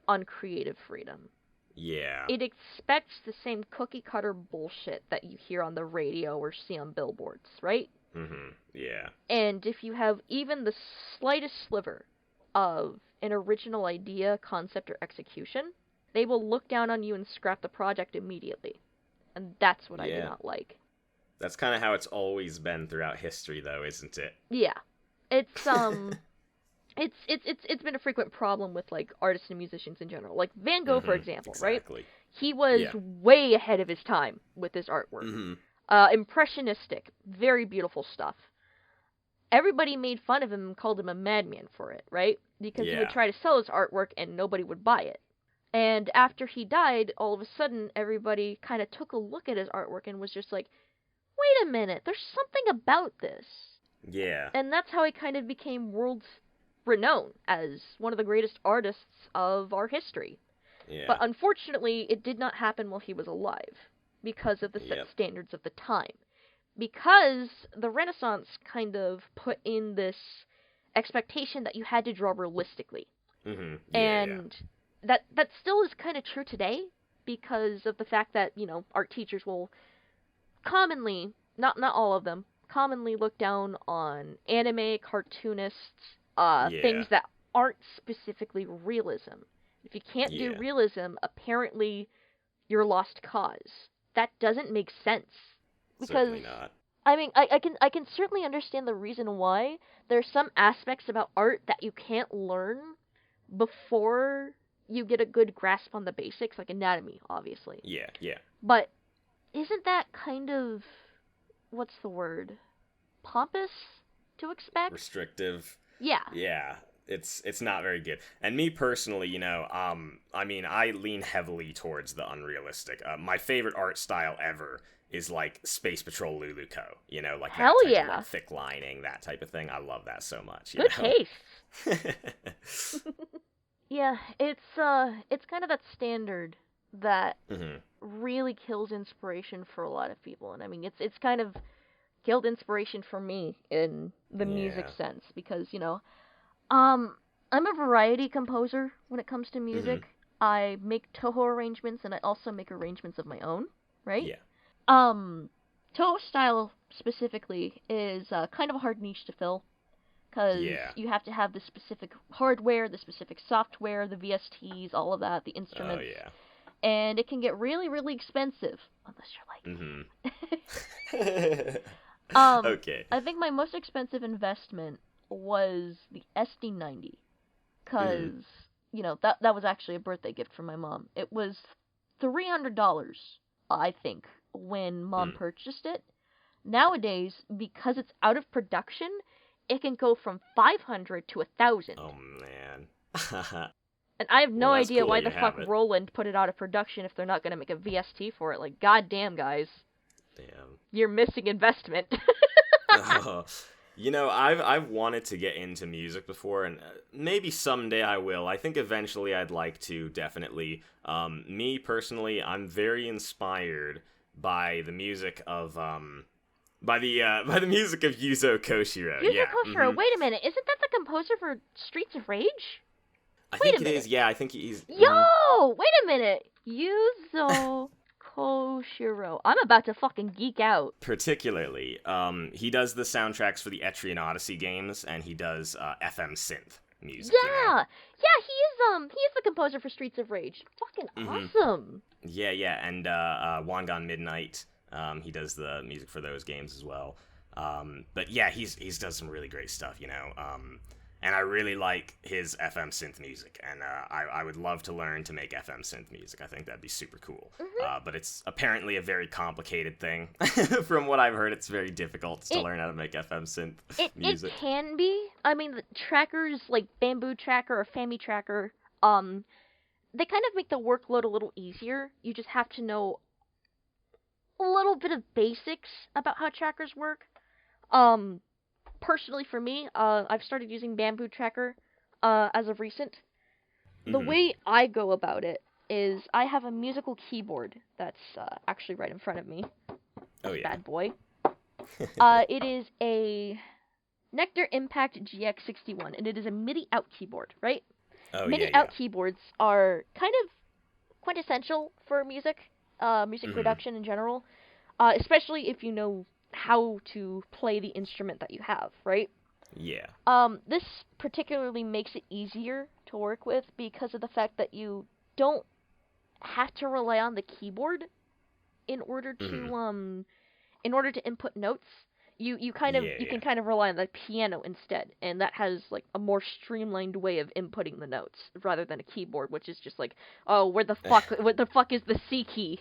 on creative freedom. Yeah. It expects the same cookie cutter bullshit that you hear on the radio or see on billboards, right? Mm-hmm. Yeah. And if you have even the slightest sliver of an original idea, concept, or execution, they will look down on you and scrap the project immediately. And that's what I do not like. That's kind of how it's always been throughout history, though, isn't it? Yeah. It's it's been a frequent problem with like artists and musicians in general. Like Van Gogh, for example, exactly. right? He was way ahead of his time with his artwork. Mm-hmm. Impressionistic, very beautiful stuff. Everybody made fun of him and called him a madman for it, right? Because he would try to sell his artwork and nobody would buy it. And after he died, all of a sudden, everybody kind of took a look at his artwork and was just like, wait a minute, there's something about this. Yeah. And that's how he kind of became world renowned as one of the greatest artists of our history. Yeah. But unfortunately, it did not happen while he was alive because of the set standards of the time. Because the Renaissance kind of put in this expectation that you had to draw realistically. Mm-hmm. And that still is kind of true today because of the fact that, you know, art teachers will commonly, not all of them, commonly look down on anime, cartoonists, things that aren't specifically realism. If you can't do realism, apparently you're lost cause. That doesn't make sense. Because, certainly not. I mean, I can certainly understand the reason why. There's some aspects about art that you can't learn before you get a good grasp on the basics, like anatomy, obviously. Yeah. But isn't that kind of, what's the word, pompous to expect? Restrictive. Yeah. Yeah. It's not very good. And me personally, you know, I mean, I lean heavily towards the unrealistic. My favorite art style ever is like Space Patrol Luluco, you know, like Hell that type yeah. of like, thick lining, that type of thing. I love that so much. Good taste. Yeah, it's kind of that standard that Mm-hmm. really kills inspiration for a lot of people, and I mean it's kind of killed inspiration for me in the music sense because, you know, I'm a variety composer when it comes to music. Mm-hmm. I make Touhou arrangements and I also make arrangements of my own, right? Yeah. Touhou style specifically is kind of a hard niche to fill because you have to have the specific hardware, the specific software, the VSTs, all of that, the instruments. Oh, yeah. And it can get really, really expensive unless you're like okay. I think my most expensive investment was the SD90 because you know that was actually a birthday gift from my mom. It was $300, I think, when Mom purchased it. Nowadays, because it's out of production, it can go from $500 to $1,000. Oh, man. And I have no idea cool why you the fuck have it. Roland put it out of production if they're not going to make a VST for it. Like, goddamn, guys. Damn. You're missing investment. You know, I've wanted to get into music before, and maybe someday I will. I think eventually I'd like to, definitely. Me, personally, I'm very inspired by the music of, by the music of Yuzo Koshiro. Yuzo Yeah. Koshiro, wait a minute. Isn't that the composer for Streets of Rage? I think it is, yeah, I think he's... Yo! Wait a minute! Yuzo Koshiro. I'm about to fucking geek out. Particularly, he does the soundtracks for the Etrian Odyssey games, and he does FM synth music. Yeah! You know? Yeah, he is the composer for Streets of Rage. Fucking awesome! Yeah, and Wangan Midnight, he does the music for those games as well. But yeah, he's done some really great stuff, you know. And I really like his FM synth music, and I would love to learn to make FM synth music. I think that'd be super cool. But it's apparently a very complicated thing. From what I've heard, it's very difficult to learn how to make FM synth music. It can be. I mean, the trackers like Bamboo Tracker or Fami Tracker, they kind of make the workload a little easier. You just have to know a little bit of basics about how trackers work. Personally, for me, I've started using Bamboo Tracker as of recent. The way I go about it is I have a musical keyboard that's actually right in front of me. Oh, yeah. Bad boy. It is a Nectar Impact GX61, and it is a MIDI out keyboard, right? Oh, MIDI out keyboards are kind of quintessential for music production in general, especially if you know how to play the instrument that you have, right? Yeah. This particularly makes it easier to work with because of the fact that you don't have to rely on the keyboard in order to input notes. You can kind of rely on the piano instead, and that has like a more streamlined way of inputting the notes rather than a keyboard, which is just like, oh, what the fuck is the C key?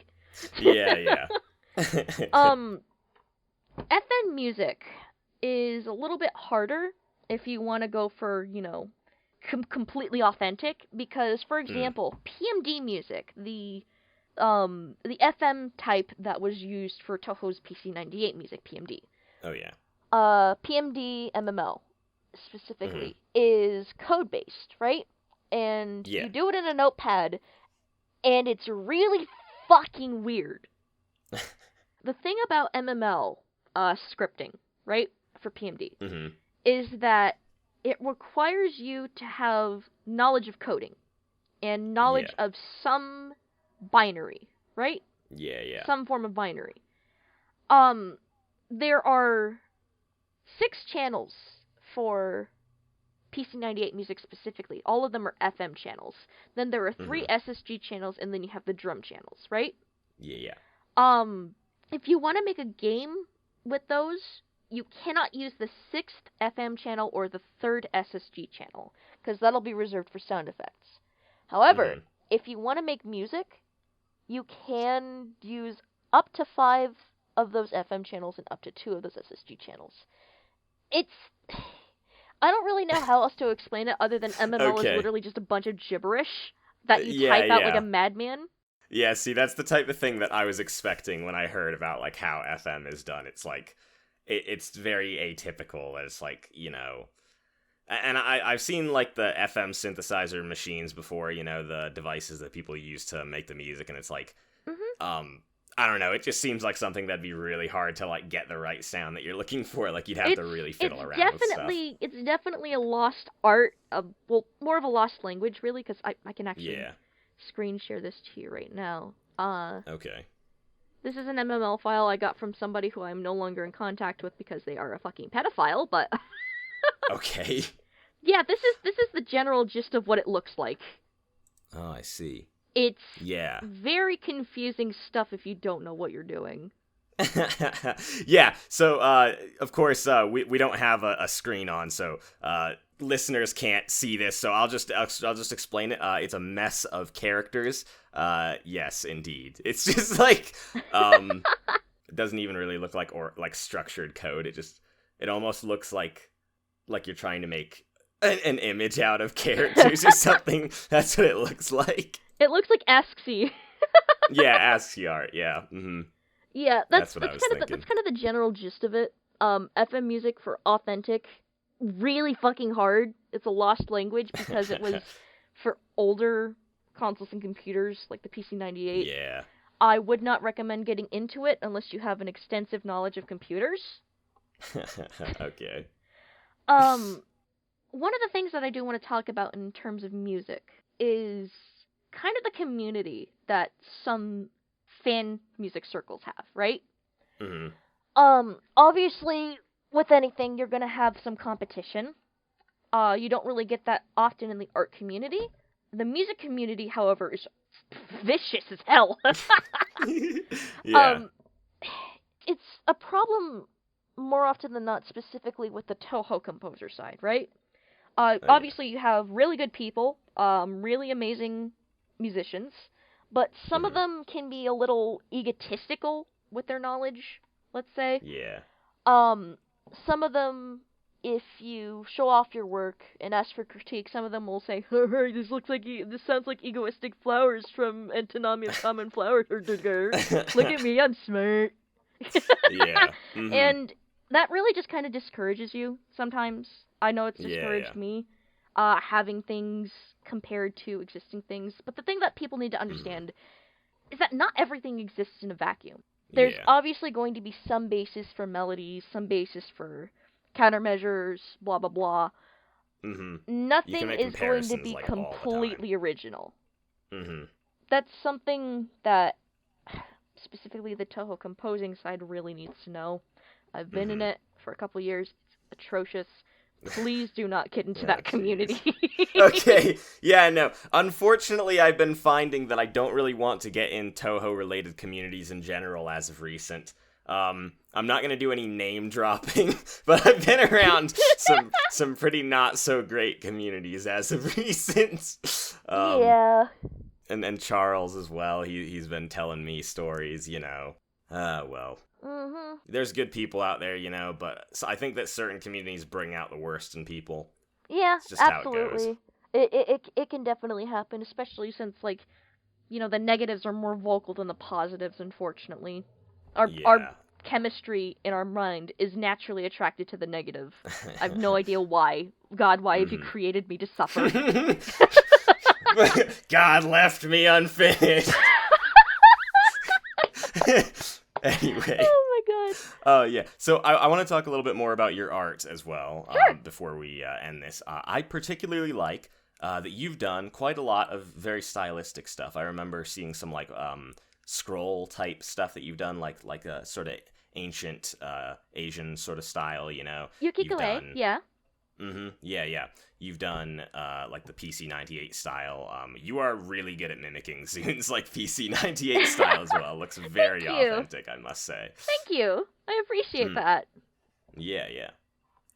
Yeah. FM music is a little bit harder if you want to go for, you know, completely authentic, because, for example, PMD music, the FM type that was used for Touhou's PC98 music, PMD. Oh, yeah. PMD MMO, specifically, is code-based, right? And you do it in a notepad, and it's really fucking weird. The thing about MML scripting, right, for PMD, is that it requires you to have knowledge of coding and knowledge of some binary, right? Yeah. Some form of binary. There are 6 channels for PC98 music specifically. All of them are FM channels. Then there are 3 SSG channels, and then you have the drum channels, right? Yeah. If you want to make a game with those, you cannot use the 6th FM channel or the 3rd SSG channel, because that'll be reserved for sound effects. However, if you want to make music, you can use up to 5 of those FM channels and up to 2 of those SSG channels. I don't really know how else to explain it other than MMO is literally just a bunch of gibberish that you type out like a madman. Yeah, see, that's the type of thing that I was expecting when I heard about, like, how FM is done. It's, like, it's very atypical. It's, like, you know... And I've seen, like, the FM synthesizer machines before, you know, the devices that people use to make the music, and it's, like, I don't know, it just seems like something that'd be really hard to, like, get the right sound that you're looking for. Like, you'd have to really fiddle around with stuff. It's definitely a lost art, well, more of a lost language, really, because I can actually... screen share this to you right now. Okay. This is an MML file I got from somebody who I'm no longer in contact with because they are a fucking pedophile, but Okay. Yeah, this is the general gist of what it looks like. Oh, I see. It's very confusing stuff if you don't know what you're doing. Yeah, so, of course, we don't have a screen on, so, listeners can't see this, so I'll just explain it. It's a mess of characters. Yes, indeed. It's just like it doesn't even really look like structured code. It almost looks like you're trying to make an image out of characters or something. That's what it looks like. It looks like ASCII. Yeah, ASCII art. Yeah. Mm-hmm. Yeah, that's what I was kind of thinking. that's kind of the general gist of it. FM music for authentic, really fucking hard. It's a lost language because it was for older consoles and computers like the PC-98. Yeah. I would not recommend getting into it unless you have an extensive knowledge of computers. Okay. One of the things that I do want to talk about in terms of music is kind of the community that some fan music circles have, right? Mm-hmm. Obviously, with anything, you're gonna have some competition. You don't really get that often in the art community. The music community, however, is vicious as hell. Yeah. It's a problem more often than not, specifically with the Touhou composer side, right? Obviously, you have really good people, really amazing musicians, but some of them can be a little egotistical with their knowledge, let's say. Yeah. Some of them, if you show off your work and ask for critique, some of them will say, "Hey, this sounds like egoistic flowers from Antinomy of Common Flowers." Look at me, I'm smart. Yeah. Mm-hmm. And that really just kind of discourages you sometimes. I know it's discouraged me, having things compared to existing things. But the thing that people need to understand is that not everything exists in a vacuum. There's obviously going to be some basis for melodies, some basis for countermeasures, blah, blah, blah. Mm-hmm. Nothing is going to be completely original. Mm-hmm. That's something that specifically the Touhou composing side really needs to know. I've been in it for a couple years. It's atrocious. Please do not get into that community. Okay. Yeah, no. Unfortunately, I've been finding that I don't really want to get in Touhou-related communities in general as of recent. I'm not going to do any name dropping, but I've been around some pretty not so great communities as of recent. Yeah. And Charles as well. He's been telling me stories, you know. Well. Mm-hmm. There's good people out there, you know, but I think that certain communities bring out the worst in people. Yeah, it's just absolutely. How it goes. It can definitely happen, especially since, like, you know, the negatives are more vocal than the positives, unfortunately. Our chemistry in our mind is naturally attracted to the negative. I have no idea why. God, why have you created me to suffer? God left me unfinished. Anyway. Oh my god. Oh, yeah. So I want to talk a little bit more about your art as well, sure. Before we end this. I particularly like that you've done quite a lot of very stylistic stuff. I remember seeing some, like, scroll-type stuff that you've done, like a sort of ancient Asian sort of style, you know? Yukikule, yeah. Mm-hmm. Yeah. You've done, like, the PC-98 style. You are really good at mimicking Zoon's, like, PC-98 style as well. Looks very authentic, I must say. Thank you. I appreciate that. Yeah.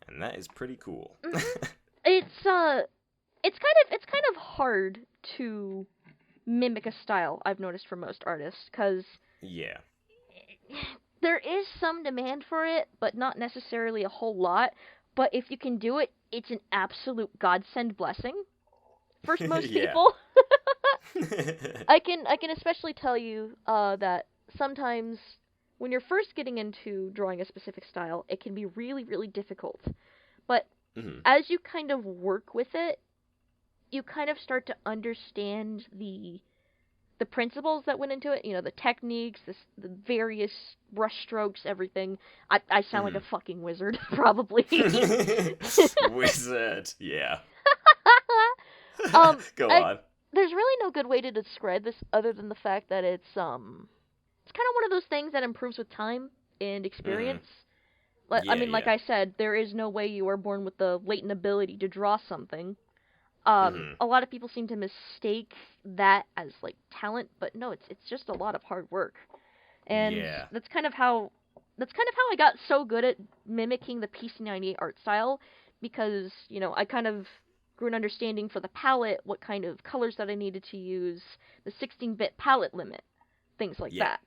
And that is pretty cool. Mm-hmm. It's kind of hard to mimic a style, I've noticed for most artists, because... Yeah. There is some demand for it, but not necessarily a whole lot. But if you can do it, it's an absolute godsend blessing for most people. I can especially tell you that sometimes when you're first getting into drawing a specific style, it can be really, really difficult. But as you kind of work with it, you kind of start to understand the principles that went into it, you know, the techniques, the various brush strokes, everything. I sound like a fucking wizard, probably. Wizard, yeah. Go on. There's really no good way to describe this other than the fact that it's kind of one of those things that improves with time and experience. Like I said, there is no way you are born with the latent ability to draw something. A lot of people seem to mistake that as, like, talent, but no, it's just a lot of hard work. And that's kind of how I got so good at mimicking the PC-98 art style, because, I kind of grew an understanding for the palette, what kind of colors that I needed to use, the 16-bit palette limit, things like that.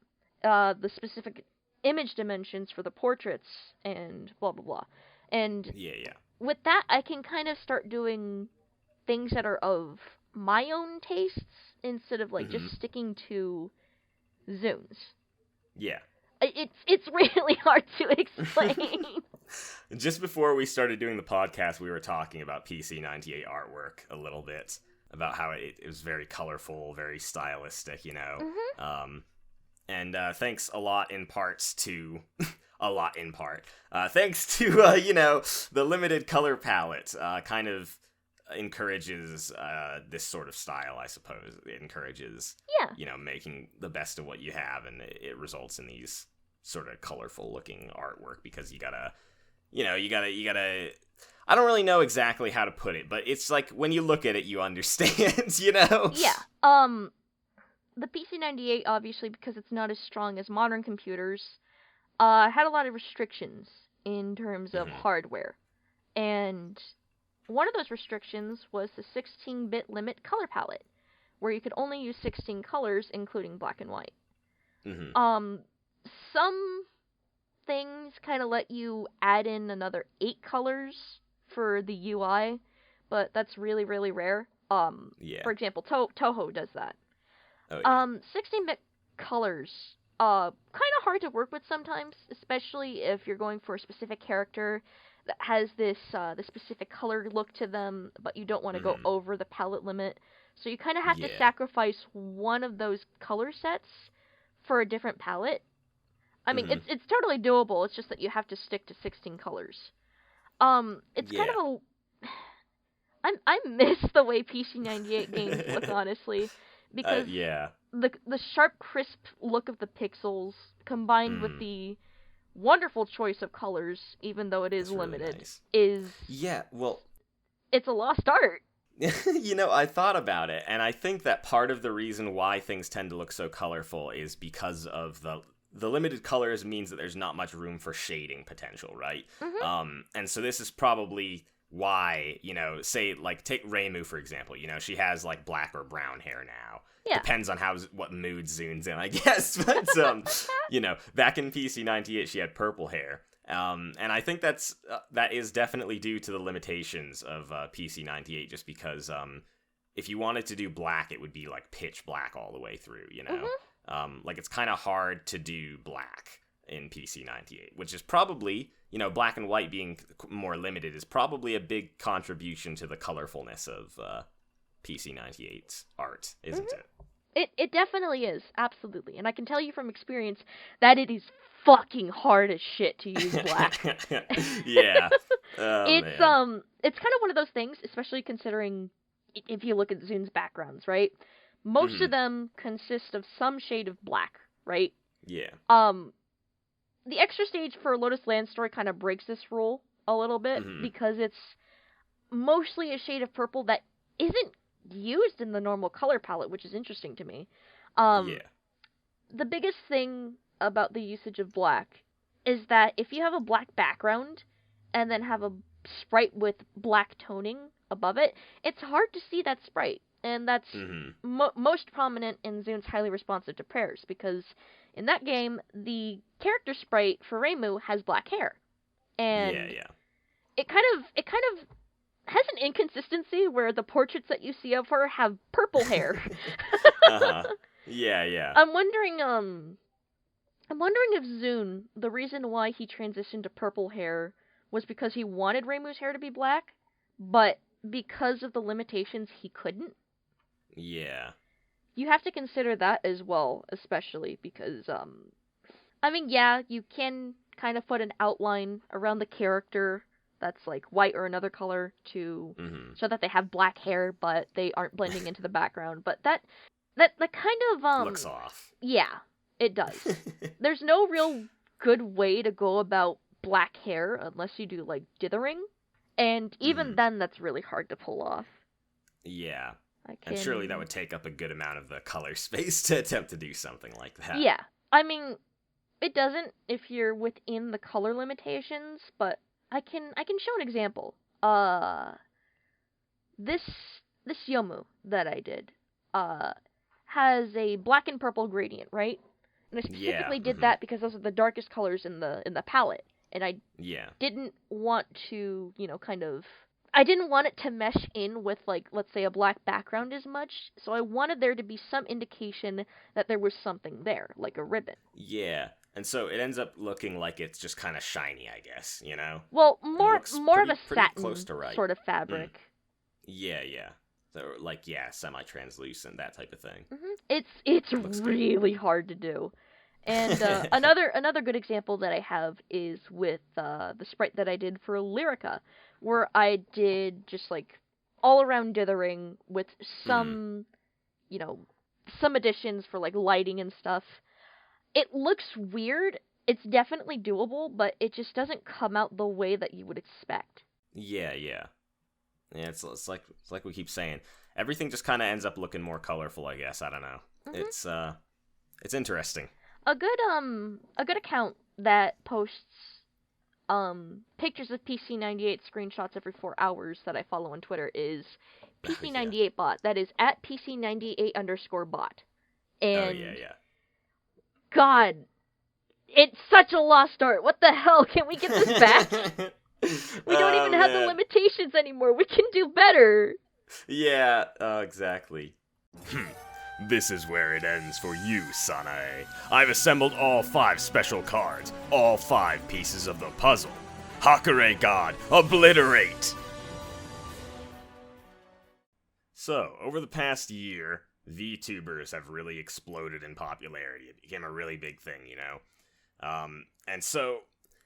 The specific image dimensions for the portraits, and blah, blah, blah. And with that, I can kind of start doing things that are of my own tastes instead of, like, just sticking to Zune's. Yeah. It's really hard to explain. Just before we started doing the podcast, we were talking about PC98 artwork a little bit, about how it was very colorful, very stylistic, and thanks a lot in parts to... thanks to, the limited color palette, kind of encourages this sort of style, I suppose. It encourages, making the best of what you have, and it results in these sort of colorful looking artwork, because you gotta, I don't really know exactly how to put it, but it's like, when you look at it, you understand, Yeah. The PC98, obviously, because it's not as strong as modern computers, had a lot of restrictions in terms of hardware. And one of those restrictions was the 16-bit limit color palette, where you could only use 16 colors, including black and white. Some things kind of let you add in another 8 colors for the UI, but that's really, really rare. For example, Touhou does that. 16-bit colors, kind of hard to work with sometimes, especially if you're going for a specific character that has this specific color look to them, but you don't want to go over the palette limit. So you kind of have to sacrifice one of those color sets for a different palette. I mean, it's totally doable. It's just that you have to stick to 16 colors. It's kind of I miss the way PC98 games look, honestly, because the sharp, crisp look of the pixels combined with the wonderful choice of colors, even though it is limited, is it's a lost art. I thought about it, and I think that part of the reason why things tend to look so colorful is because of the limited colors means that there's not much room for shading potential, right? And so this is probably why, say, like, take Reimu, for example. She has, like, black or brown hair now. Yeah. Depends on what mood Zune's in, I guess. But, back in PC98, she had purple hair. And I think that is definitely due to the limitations of PC98, just because if you wanted to do black, it would be, like, pitch black all the way through, Like, it's kind of hard to do black in PC98, which is probably, black and white being more limited is probably a big contribution to the colorfulness of PC98's art, isn't it? It definitely is, absolutely. And I can tell you from experience that it is fucking hard as shit to use black. Yeah. It's kind of one of those things, especially considering if you look at Zune's backgrounds, right? Most of them consist of some shade of black, right? Yeah. The extra stage for Lotus Land Story kind of breaks this rule a little bit, because it's mostly a shade of purple that isn't used in the normal color palette, which is interesting to me. The biggest thing about the usage of black is that if you have a black background and then have a sprite with black toning above it, it's hard to see that sprite. And that's most prominent in Zune's Highly Responsive to Prayers, because in that game, the character sprite for Reimu has black hair. And it kind of has an inconsistency where the portraits that you see of her have purple hair. I'm wondering if Zune, the reason why he transitioned to purple hair was because he wanted Reimu's hair to be black, but because of the limitations, he couldn't. Yeah. You have to consider that as well, especially because, you can kind of put an outline around the character that's, like, white or another color to show that they have black hair, but they aren't blending into the background. But that kind of, looks off. Yeah, it does. There's no real good way to go about black hair unless you do, like, dithering. And even then, that's really hard to pull off. Yeah. And surely that would take up a good amount of the color space to attempt to do something like that. Yeah. I mean, it doesn't if you're within the color limitations, but I can show an example. this Yomu that I did has a black and purple gradient, right? And I specifically did that because those are the darkest colors in the palette, and I didn't want to, I didn't want it to mesh in with, like, let's say a black background as much, so I wanted there to be some indication that there was something there, like a ribbon. Yeah, and so it ends up looking like it's just kind of shiny, I guess, Well, more of a satin close to right. sort of fabric. Yeah. So, like, semi-translucent, that type of thing. It's really hard to do. And another good example that I have is with the sprite that I did for Lyrica, where I did just, like, all-around dithering with some, some additions for, like, lighting and stuff. It looks weird. It's definitely doable, but it just doesn't come out the way that you would expect. Yeah, it's like we keep saying. Everything just kind of ends up looking more colorful, I guess. I don't know. It's interesting. A good account that posts pictures of PC98 screenshots every 4 hours that I follow on Twitter is PC98bot. That is at PC98_bot. And God, it's such a lost art. What the hell? Can we get this back? We don't even have the limitations anymore. We can do better. Yeah, exactly. This is where it ends for you, Sanae. I've assembled all 5 special cards, all 5 pieces of the puzzle. Hakare God, obliterate! So, over the past year, VTubers have really exploded in popularity. It became a really big thing, and so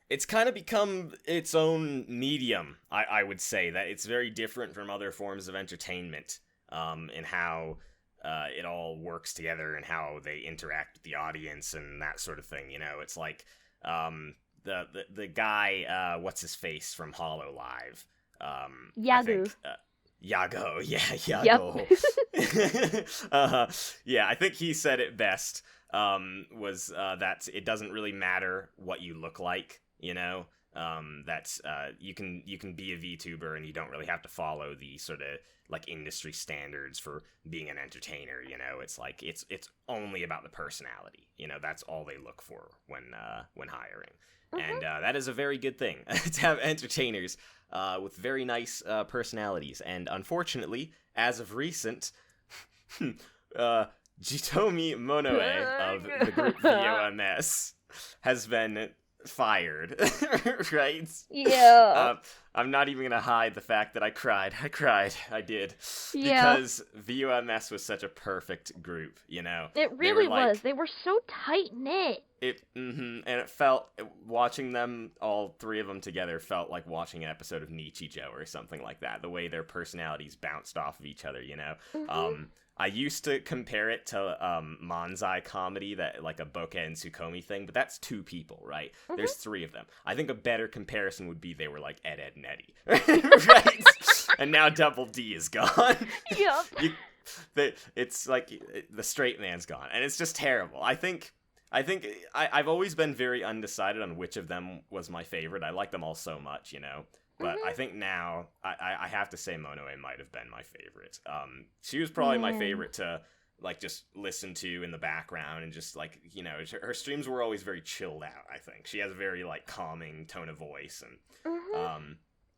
it's kind of become its own medium, I would say, that it's very different from other forms of entertainment, in how it all works together and how they interact with the audience and that sort of thing, It's like, the guy, what's his face from Hollow Live? Yagu. Yago, Yago. Yep. I think he said it best, was that it doesn't really matter what you look like, that you can be a VTuber and you don't really have to follow the sort of, like, industry standards for being an entertainer, It's like, it's only about the personality, that's all they look for when hiring. And that is a very good thing, to have entertainers with very nice personalities. And unfortunately, as of recent, Jitomi Monoe of the group VOMS has been fired, right? Yeah. I'm not even gonna hide the fact that I cried. I did. Yeah. Because VOMS was such a perfect group, It really was. They were so tight-knit. And it felt, watching them, all 3 of them together, felt like watching an episode of Nichijou or something like that. The way their personalities bounced off of each other, I used to compare it to manzai comedy, that, like, a bokeh and tsukomi thing, but that's 2 people, right? There's 3 of them. I think a better comparison would be they were like Ed, and Eddie, right? And now Double D is gone. Yep. It's like the straight man's gone, and it's just terrible. I think I've always been very undecided on which of them was my favorite. I like them all so much, But I think now, I have to say Monoe might have been my favorite. She was probably my favorite to, like, just listen to in the background, and just, like, her streams were always very chilled out, I think. She has a very, like, calming tone of voice, and,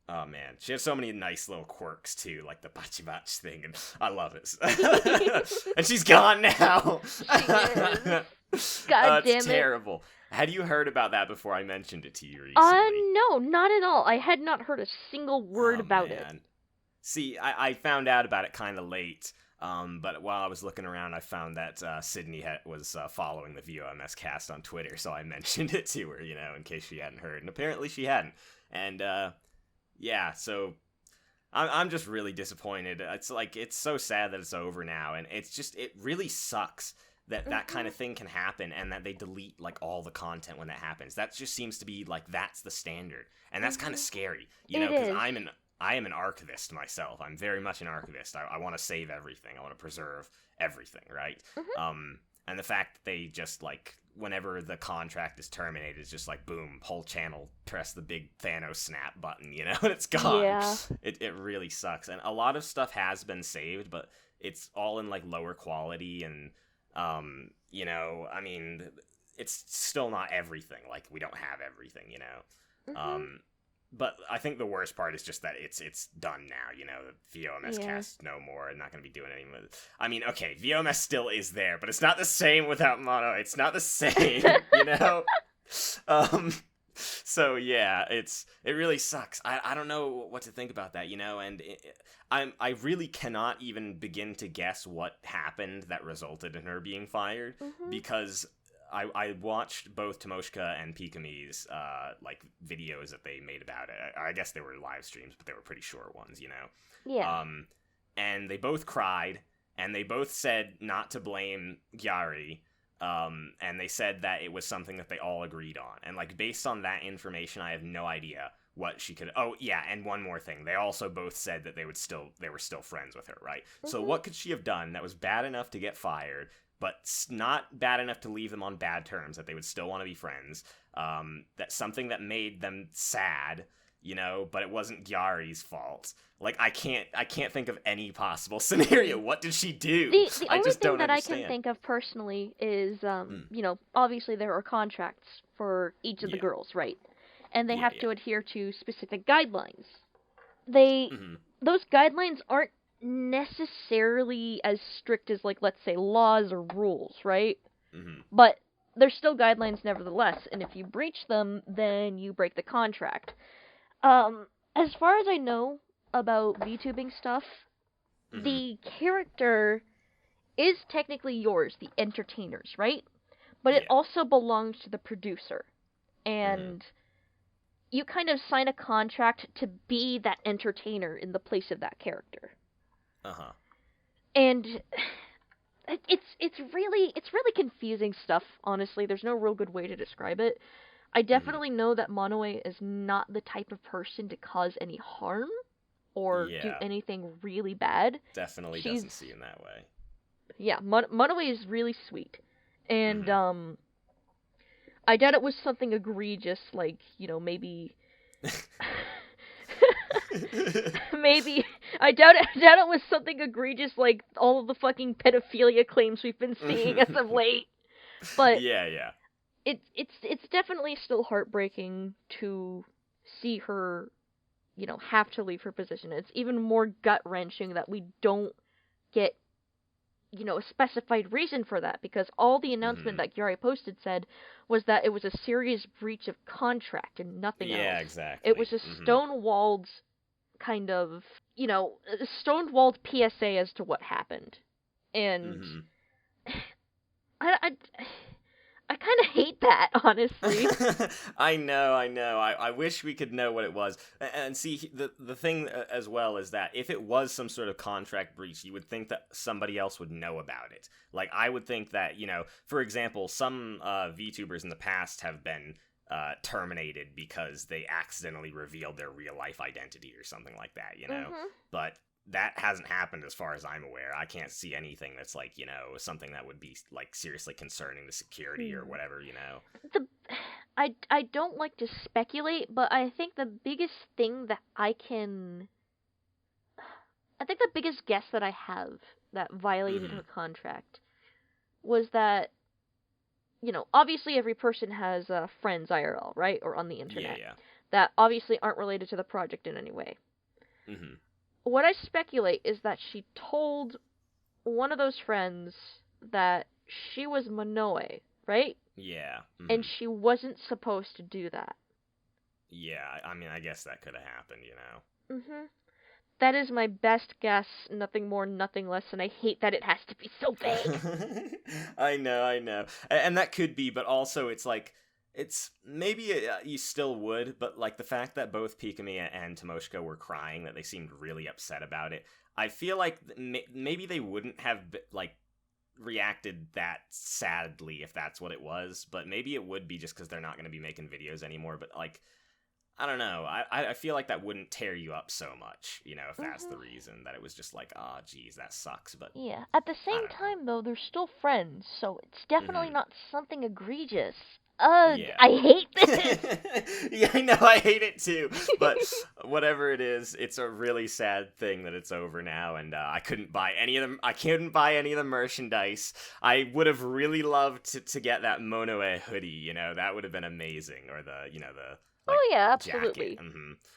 oh man, she has so many nice little quirks, too, like the bachi bachi thing, and I love it. And she's gone now! God damn it. It's terrible. Had you heard about that before I mentioned it to you recently? No, not at all. I had not heard a single word about it. See, I found out about it kind of late, but while I was looking around, I found that Sydney was following the VOMS cast on Twitter, so I mentioned it to her, in case she hadn't heard, and apparently she hadn't. And, so I'm just really disappointed. It's like, it's so sad that it's over now, and it's just, it really sucks that kind of thing can happen, and that they delete, like, all the content when that happens. That just seems to be, like, that's the standard, and that's kind of scary, because I am an archivist myself. I'm very much an archivist. I want to save everything. I want to preserve everything, right? And the fact that they just, like, whenever the contract is terminated, it's just like, boom, whole channel, press the big Thanos snap button, you know, and it's gone. Yeah. It really sucks. And a lot of stuff has been saved, but it's all in, like, lower quality, and, you know, I mean, it's still not everything. Like, we don't have everything, you know? Mm-hmm. But I think the worst part is just that it's done now, you know, the VOMS cast no more, and not going to be doing anything with it. I mean, okay, VOMS still is there, but it's not the same without mono. It's not the same, you know? So yeah, it really sucks. I don't know what to think about that, you know, and I really cannot even begin to guess what happened that resulted in her being fired, because I watched both Tomoshka and Pikami's like videos that they made about it. I guess they were live streams, but they were pretty short ones, you know. Yeah. And they both cried, and they both said not to blame Gyari. And they said that it was something that they all agreed on. And, like, based on that information, I have no idea what she could... Oh, yeah, and one more thing. They also both said that they were still friends with her, right? So what could she have done that was bad enough to get fired, but not bad enough to leave them on bad terms, that they would still want to be friends? That's something that made them sad, you know, but it wasn't Gyari's fault. Like, I can't think of any possible scenario. What did she do? The I only just thing don't that understand. I can think of personally is, you know, obviously there are contracts for each of the girls, right? And they have to adhere to specific guidelines. Those guidelines aren't necessarily as strict as, like, let's say, laws or rules, right? But they're still guidelines nevertheless, and if you breach them, then you break the contract. As far as I know about VTubing stuff, the character is technically yours, the entertainer's, right? But it also belongs to the producer. And you kind of sign a contract to be that entertainer in the place of that character. And it's really confusing stuff, honestly. There's no real good way to describe it. I definitely know that Monoe is not the type of person to cause any harm or do anything really bad. Definitely doesn't seem that way. Yeah, Monoe is really sweet. And, I doubt it was something egregious, like, you know, maybe... I doubt it was something egregious like all of the fucking pedophilia claims we've been seeing as of late. But... It's definitely still heartbreaking to see her, you know, have to leave her position. It's even more gut-wrenching that we don't get, you know, a specified reason for that, because all the announcement that Gyari posted said was that it was a serious breach of contract and nothing else. Yeah, exactly. It was a stonewalled kind of, you know, a stonewalled PSA as to what happened. And I kind of hate that, honestly. I know. I wish we could know what it was. And see, the thing as well is that if it was some sort of contract breach, you would think that somebody else would know about it. Like, I would think that, you know, for example, some VTubers in the past have been terminated because they accidentally revealed their real-life identity or something like that, you know? But that hasn't happened as far as I'm aware. I can't see anything that's, like, you know, something that would be, like, seriously concerning the security or whatever, you know? I don't like to speculate, but I think the biggest thing that I think the biggest guess that I have that violated her contract was that, you know, obviously every person has friends IRL, right? Or on the internet. Yeah. That obviously aren't related to the project in any way. What I speculate is that she told one of those friends that she was Monoe, right? Yeah. And she wasn't supposed to do that. Yeah, I mean, I guess that could have happened, you know? That is my best guess, nothing more, nothing less, and I hate that it has to be so vague. I know. And that could be, but also it's like, it's maybe you still would, but like the fact that both Pikami and Tomoshka were crying, that they seemed really upset about it, I feel like maybe they wouldn't have like reacted that sadly if that's what it was, but maybe it would be just because they're not going to be making videos anymore. But like, I don't know. I feel like that wouldn't tear you up so much, you know, if that's the Mhm. reason, that it was just like, oh, geez, that sucks. But Yeah. At the I same don't know. time, though, they're still friends, so it's definitely Hmm. not something egregious. Ugh, Yeah. I hate this. Yeah, I know, I hate it too. But whatever it is, it's a really sad thing that it's over now, and I couldn't buy any of them. I couldn't buy any of the merchandise. I would have really loved to get that Monoe hoodie. You know, that would have been amazing, or the like Oh yeah, jacket, absolutely.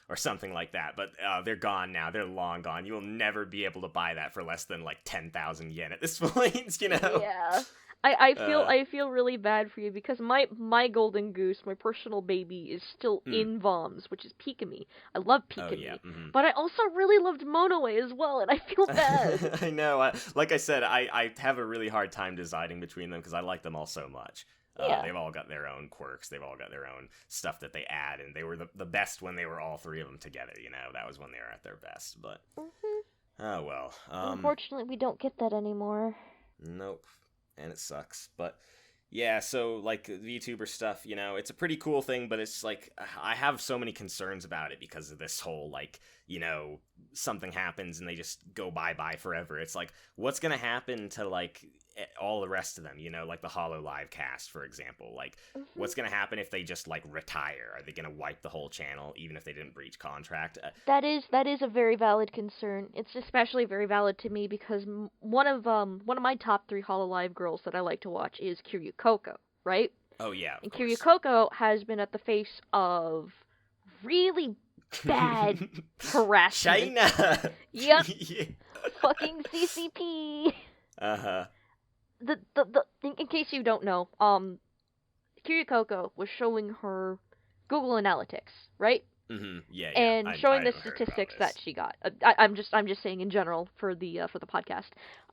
or something like that. But they're gone now. They're long gone. You will never be able to buy that for less than like 10,000 yen at this point. You know. Yeah. I feel Uh, I feel really bad for you because my golden goose, my personal baby, is still mm. in Voms, which is Pikami. I love Oh yeah. Pikami, but I also really loved Monoe as well, and I feel bad. I know. Like I said, I have a really hard time deciding between them because I like them all so much. Yeah. They've all got their own quirks. They've all got their own stuff that they add, and they were the best when they were all three of them together. You know, that was when they were at their best. But oh well. Unfortunately, we don't get that anymore. Nope. And it sucks. But yeah, so like VTuber stuff, you know, it's a pretty cool thing, but it's like I have so many concerns about it because of this whole like, you know, something happens and they just go bye forever. It's like, what's gonna happen to like all the rest of them, you know, like the Hollow Live cast, for example. Like, what's gonna happen if they just like retire? Are they gonna wipe the whole channel even if they didn't breach contract? That is a very valid concern. It's especially very valid to me because one of my top 3 Hololive girls that I like to watch is Kiryu Coco, right? Oh yeah, And of Kiryu course. Coco has been at the face of really bad harassment. China. Yep. Yeah. Fucking CCP. Uh-huh. In case you don't know, Kiryu Coco was showing her Google Analytics, right? Yeah. And showing the I've heard about statistics this. that she got. I'm just saying in general for the podcast.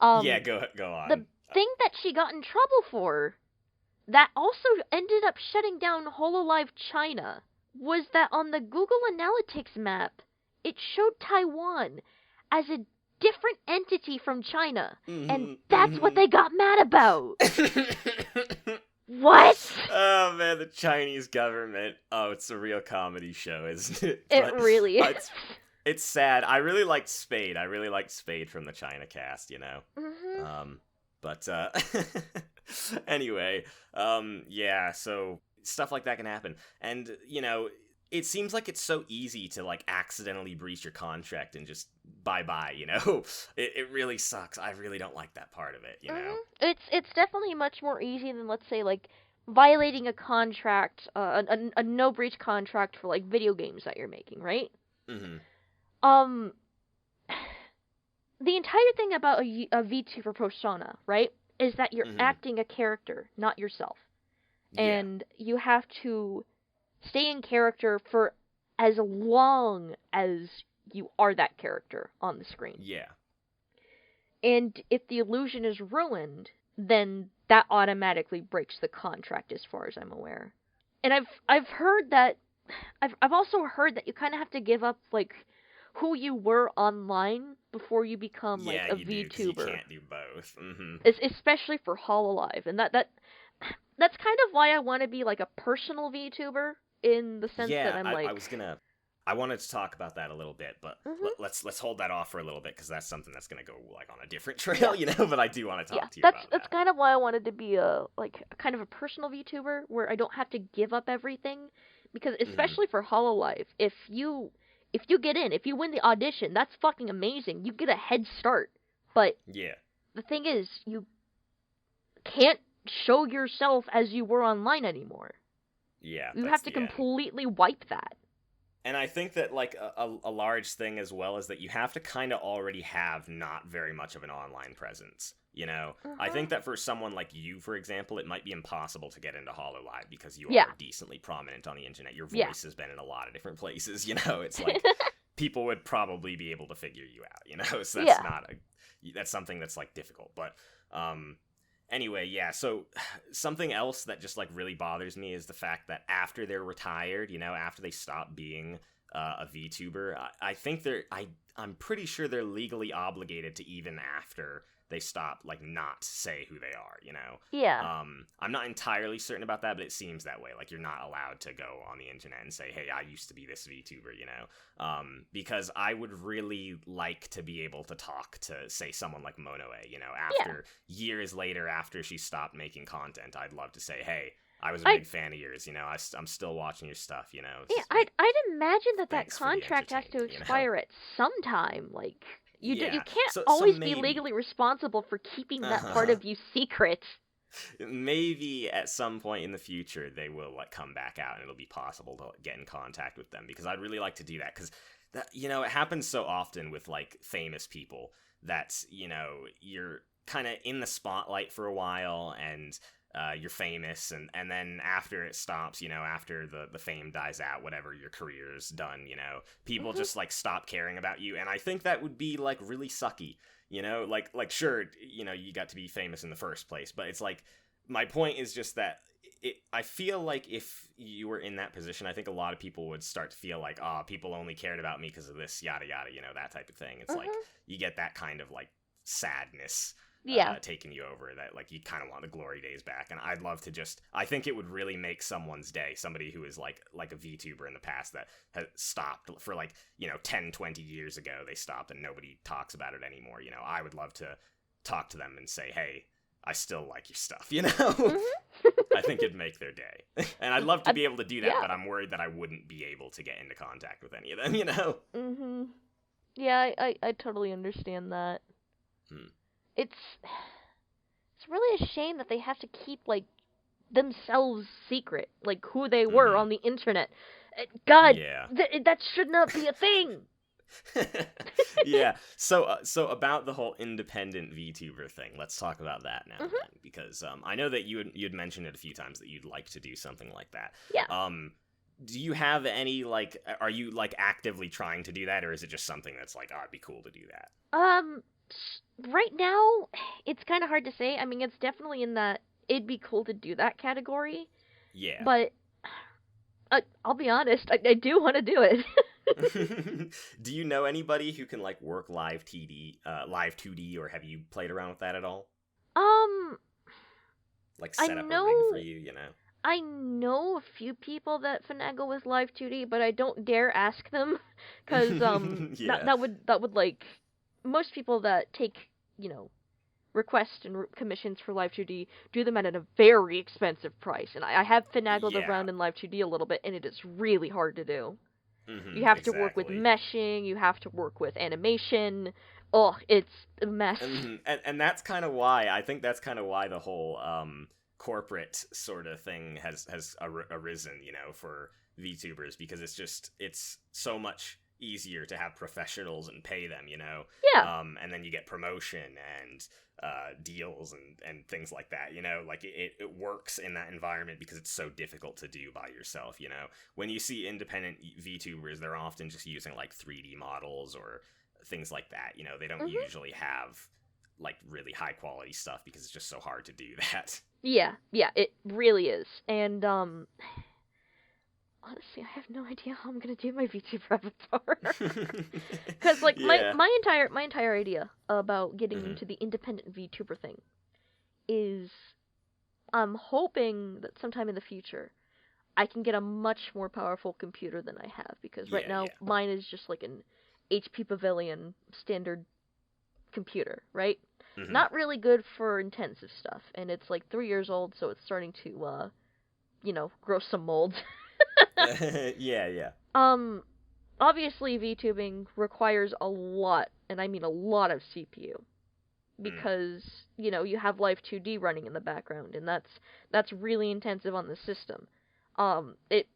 Yeah, go on. The thing that she got in trouble for, that also ended up shutting down Hololive China, was that on the Google Analytics map, it showed Taiwan as a different entity from China, and that's what they got mad about. What? Oh man, the Chinese government. Oh, it's a real comedy show, isn't it? It really is. It's sad. I really liked Spade. I really liked Spade from the China cast, you know. But anyway, yeah, so stuff like that can happen. And, you know, it seems like it's so easy to, like, accidentally breach your contract and just bye-bye, you know? It really sucks. I really don't like that part of it, you know? It's definitely much more easy than, let's say, like, violating a contract, a no-breach contract for, like, video games that you're making, right? The entire thing about a VTuber persona, right, is that you're acting a character, not yourself. And you have to stay in character for as long as you are that character on the screen. Yeah. And if the illusion is ruined, then that automatically breaks the contract as far as I'm aware. And I've heard that I've also heard that you kind of have to give up like who you were online before you become like a VTuber. You can't do both. Especially for Hololive, and that's kind of why I want to be like a personal VTuber in the sense that I'm like. I wanted to talk about that a little bit, but let's hold that off for a little bit because that's something that's gonna go like on a different trail, you know. But I do want to talk to you about that. That's kind of why I wanted to be a kind of a personal VTuber where I don't have to give up everything, because especially for Hololive, if you get in, if you win the audition, that's fucking amazing. You get a head start. But the thing is, you can't show yourself as you were online anymore. Yeah. You have to completely wipe that. And I think that, like, a large thing as well is that you have to kind of already have not very much of an online presence, you know? I think that for someone like you, for example, it might be impossible to get into Hololive because you are decently prominent on the internet. Your voice has been in a lot of different places, you know? It's like, people would probably be able to figure you out, you know? So that's something that's, like, difficult. But, anyway, yeah, so something else that just, like, really bothers me is the fact that after they're retired, you know, after they stop being a VTuber, I think I'm pretty sure they're legally obligated to, even after they stop, like, not say who they are, you know? Yeah. I'm not entirely certain about that, but it seems that way. Like, you're not allowed to go on the internet and say, hey, I used to be this VTuber, you know? Because I would really like to be able to talk to, say, someone like Monoe, you know, after years later, after she stopped making content, I'd love to say, hey, I was a big fan of yours, you know, I'm still watching your stuff, you know? Yeah, I'd imagine that for the contract has to entertainment, you know? expire at some time, like... You can't so always maybe. be legally responsible for keeping that part of you secret. Maybe at some point in the future they will, like, come back out and it'll be possible to, like, get in contact with them, because I'd really like to do that, because that, you know, it happens so often with, like, famous people that, you know, you're kind of in the spotlight for a while and you're famous, and then after it stops, you know, after the fame dies out, whatever, your career's done, you know, people just, like, stop caring about you, and I think that would be, like, really sucky, you know, like, sure, you know, you got to be famous in the first place, but it's, like, my point is just that I feel like if you were in that position, I think a lot of people would start to feel like, people only cared about me because of this, yada, yada, you know, that type of thing. It's like, you get that kind of, like, sadness taking you over, that, like, you kind of want the glory days back, and I'd love to just, I think it would really make someone's day, somebody who is like a VTuber in the past that has stopped for, like, you know, 10, 20 years ago, they stopped and nobody talks about it anymore, you know, I would love to talk to them and say, hey, I still like your stuff, you know? I think it'd make their day. And I'd love to be able to do that, but I'm worried that I wouldn't be able to get into contact with any of them, you know? Yeah, I totally understand that. It's really a shame that they have to keep, like, themselves secret, like, who they were on the internet. God, that should not be a thing. Yeah. So about the whole independent VTuber thing, let's talk about that now, then, because I know that you'd mentioned it a few times that you'd like to do something like that. Yeah. Do you have any, like, are you, like, actively trying to do that, or is it just something that's like, it'd be cool to do that? Right now, it's kind of hard to say. I mean, it's definitely in that it'd be cool to do that category. Yeah. But I'll be honest, I do want to do it. Do you know anybody who can, like, work live 2D, or have you played around with that at all? Like, set up a rig for you, you know? I know a few people that finagle with live 2D, but I don't dare ask them, because that would, like, most people that take, you know, requests and commissions for live 2D do them at a very expensive price, and I have finagled around in live 2D a little bit, and it is really hard to do. You have to work with meshing, you have to work with animation. Oh, it's a mess. And that's kind of why, I think that's kind of why the whole corporate sort of thing has arisen, you know, for VTubers, because it's so much easier to have professionals and pay them, you know? Yeah. And then you get promotion and deals and things like that, you know? Like, it works in that environment because it's so difficult to do by yourself, you know? When you see independent VTubers, they're often just using, like, 3D models or things like that, you know? They don't usually have, like, really high-quality stuff because it's just so hard to do that. Yeah, it really is. And, honestly, I have no idea how I'm gonna do my VTuber avatar. Because, like, my entire idea about getting into the independent VTuber thing is I'm hoping that sometime in the future I can get a much more powerful computer than I have, because right now mine is just like an HP Pavilion standard computer, right? Not really good for intensive stuff, and it's like 3 years old, so it's starting to, you know, grow some molds. Yeah. Obviously VTubing requires a lot, and I mean a lot of CPU, because, you know, you have Live 2D running in the background, and that's really intensive on the system. It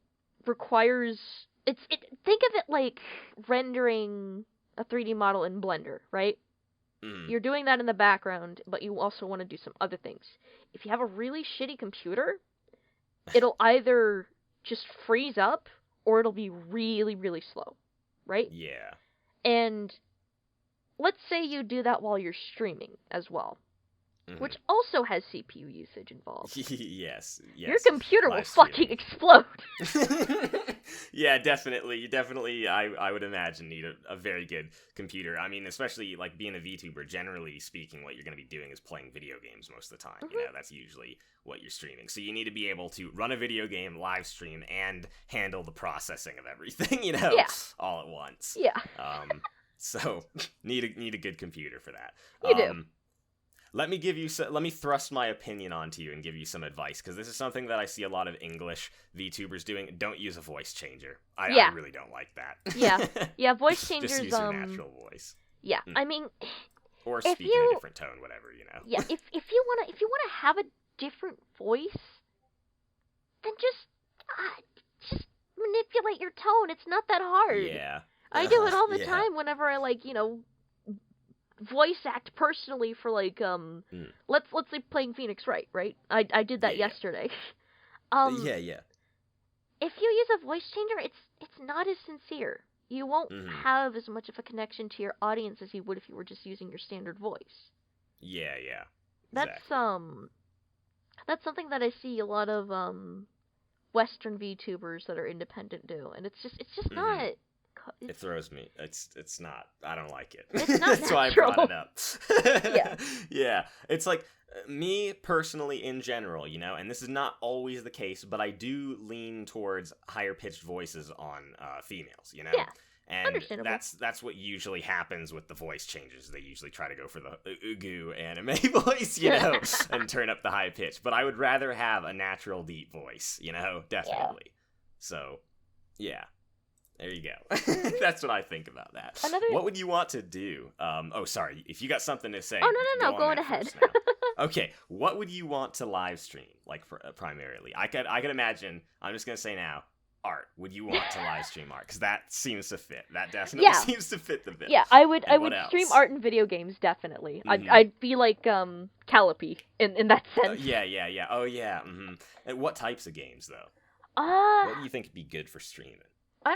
requires, think of it like rendering a 3D model in Blender, right? You're doing that in the background, but you also want to do some other things. If you have a really shitty computer, it'll either just freeze up, or it'll be really, really slow, right? Yeah. And let's say you do that while you're streaming as well, which also has CPU usage involved. Yes. Your computer will fucking explode. Yeah, definitely. You definitely, I would imagine, need a very good computer. I mean, especially, like, being a VTuber, generally speaking, what you're going to be doing is playing video games most of the time. You know, that's usually what you're streaming. So you need to be able to run a video game, live stream, and handle the processing of everything, you know, all at once. Yeah. So, need a good computer for that. You do. Let me thrust my opinion onto you and give you some advice, because this is something that I see a lot of English VTubers doing. Don't use a voice changer. I really don't like that. Yeah, voice changers. Just use your natural voice. Yeah, I mean, or speak in a different tone, whatever, you know. Yeah, if you wanna have a different voice, then just manipulate your tone. It's not that hard. Yeah. I do it all the time whenever I voice act personally for let's say playing Phoenix Wright, right? I did that yesterday. Yeah. If you use a voice changer, it's not as sincere. You won't have as much of a connection to your audience as you would if you were just using your standard voice. Yeah. Exactly. That's something that I see a lot of Western VTubers that are independent do, and it's just not. It throws me. It's not. I don't like it. It's not That's natural. why I brought it up. Yeah. Yeah. It's like, me personally in general, you know, and this is not always the case, but I do lean towards higher pitched voices on females, you know? Yeah. And understandable. that's what usually happens with the voice changes. They usually try to go for the ugu anime voice, you know, and turn up the high pitch. But I would rather have a natural deep voice, you know, definitely. Yeah. So, yeah. There you go. That's what I think about that. What would you want to do? Sorry. If you got something to say. Oh, no. Go on ahead. Okay. What would you want to live stream, like, primarily? I could imagine, I'm just going to say now, art. Would you want to live stream art? Because that seems to fit. That definitely seems to fit the bill. Yeah, I would stream art in video games, definitely. I'd be like Calliope in that sense. Yeah. Oh, yeah. And what types of games, though? What do you think would be good for streaming? I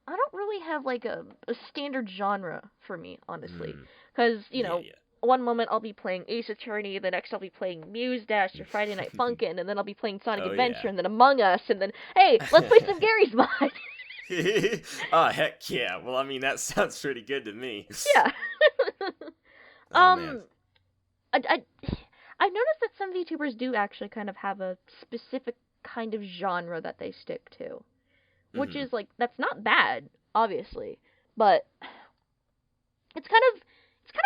don't really have like a standard genre for me, honestly, because one moment I'll be playing Ace Attorney, the next I'll be playing Muse Dash or Friday Night Funkin', and then I'll be playing Sonic Adventure, and then Among Us, and then hey, let's play some Gary's Mod. Oh heck yeah! Well, I mean that sounds pretty good to me. Yeah. Man. I've noticed that some VTubers do actually kind of have a specific kind of genre that they stick to. Which is, that's not bad, obviously, but it's kind of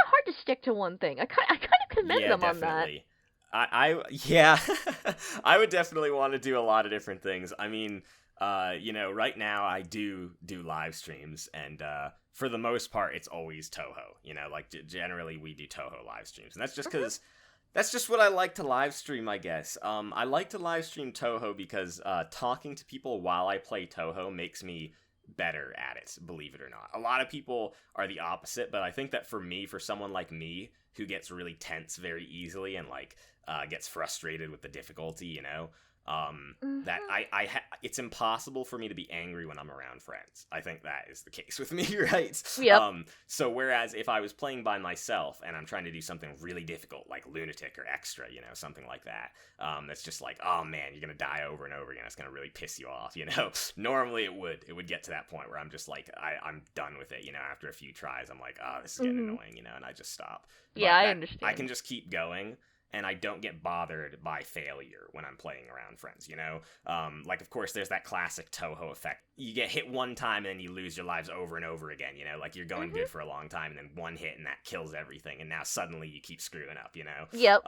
hard to stick to one thing. I kind of commend them definitely. on that. I would definitely want to do a lot of different things. I mean, right now I do live streams, and for the most part, it's always Touhou. You know, like, generally we do Touhou live streams, and that's just because... That's just what I like to live stream, I guess. I like to live stream Touhou because talking to people while I play Touhou makes me better at it, believe it or not. A lot of people are the opposite, but I think that for someone like me, who gets really tense very easily and, gets frustrated with the difficulty, you know, that it's impossible for me to be angry when I'm around friends. I think that is the case with me, right? Yep. So whereas if I was playing by myself and I'm trying to do something really difficult, like Lunatic or Extra, you know, something like that, that's just like, oh man, you're gonna die over and over again, it's gonna really piss you off, you know? Normally it would get to that point where I'm just like, I'm done with it, you know, after a few tries, I'm like, oh, this is getting annoying, you know, and I just stop. Yeah, I understand. I can just keep going. And I don't get bothered by failure when I'm playing around friends, you know? Of course, there's that classic Touhou effect. You get hit one time and then you lose your lives over and over again, you know? Like, you're going good for a long time, and then one hit and that kills everything, and now suddenly you keep screwing up, you know? Yep.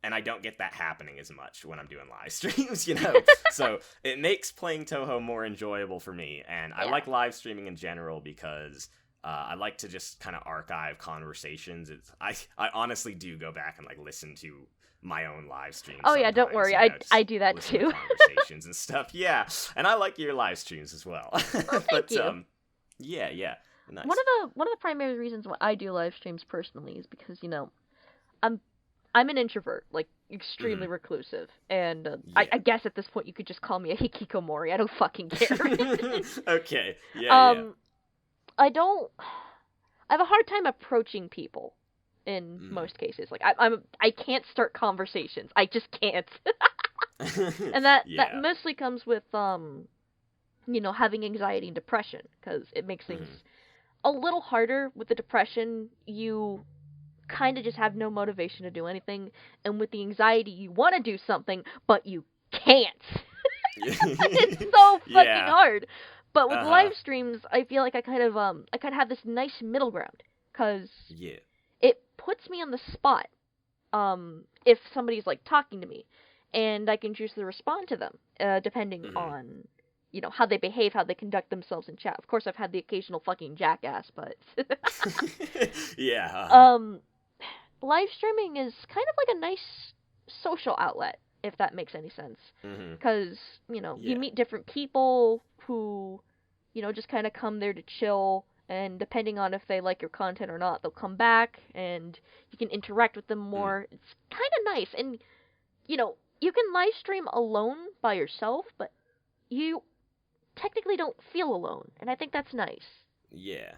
And I don't get that happening as much when I'm doing live streams, you know? So it makes playing Touhou more enjoyable for me, and I like live streaming in general because... I like to just kind of archive conversations. I honestly do go back and listen to my own live streams. Oh yeah, don't worry. I do that too. Conversations and stuff. Yeah, and I like your live streams as well. Well, thank you. Yeah. Nice. One of the primary reasons why I do live streams personally is because I'm an introvert, extremely reclusive, and I guess at this point you could just call me a hikikomori. I don't fucking care. Okay. Yeah. I have a hard time approaching people in most cases. I can't start conversations. I just can't. And that mostly comes with having anxiety and depression, because it makes things a little harder. With the depression, you kind of just have no motivation to do anything, and with the anxiety, you want to do something, but you can't. It's so fucking hard. But with live streams, I feel like I kind of have this nice middle ground, because it puts me on the spot. If somebody's like talking to me, and I can choose to respond to them, depending on how they behave, how they conduct themselves in chat. Of course, I've had the occasional fucking jackass, but live streaming is kind of like a nice social outlet, if that makes any sense. Because, you meet different people who, just kind of come there to chill, and depending on if they like your content or not, they'll come back, and you can interact with them more. It's kind of nice, and, you can live stream alone by yourself, but you technically don't feel alone, and I think that's nice. Yeah.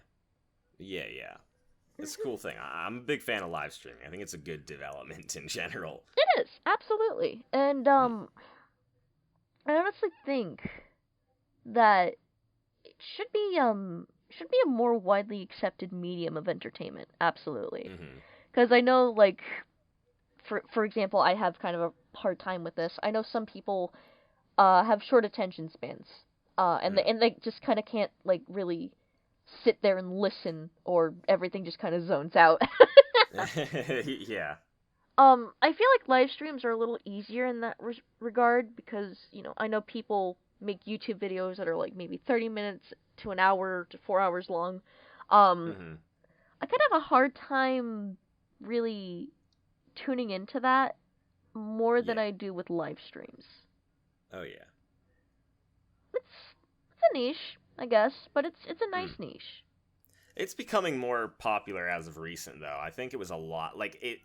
It's a cool thing. I'm a big fan of live streaming. I think it's a good development in general. It is, absolutely. And, I honestly think that it should be a more widely accepted medium of entertainment. Absolutely. Because I know, like, for example, I have kind of a hard time with this. I know some people have short attention spans, and they just kind of can't, like, really sit there and listen, or everything just kind of zones out. Yeah. I feel like live streams are a little easier in that regard, because, I know people make YouTube videos that are like maybe 30 minutes to an hour to 4 hours long. I kind of have a hard time really tuning into that more than I do with live streams. Oh yeah. It's a niche, I guess, but it's a nice niche. It's becoming more popular as of recent, though. I think it was a lot.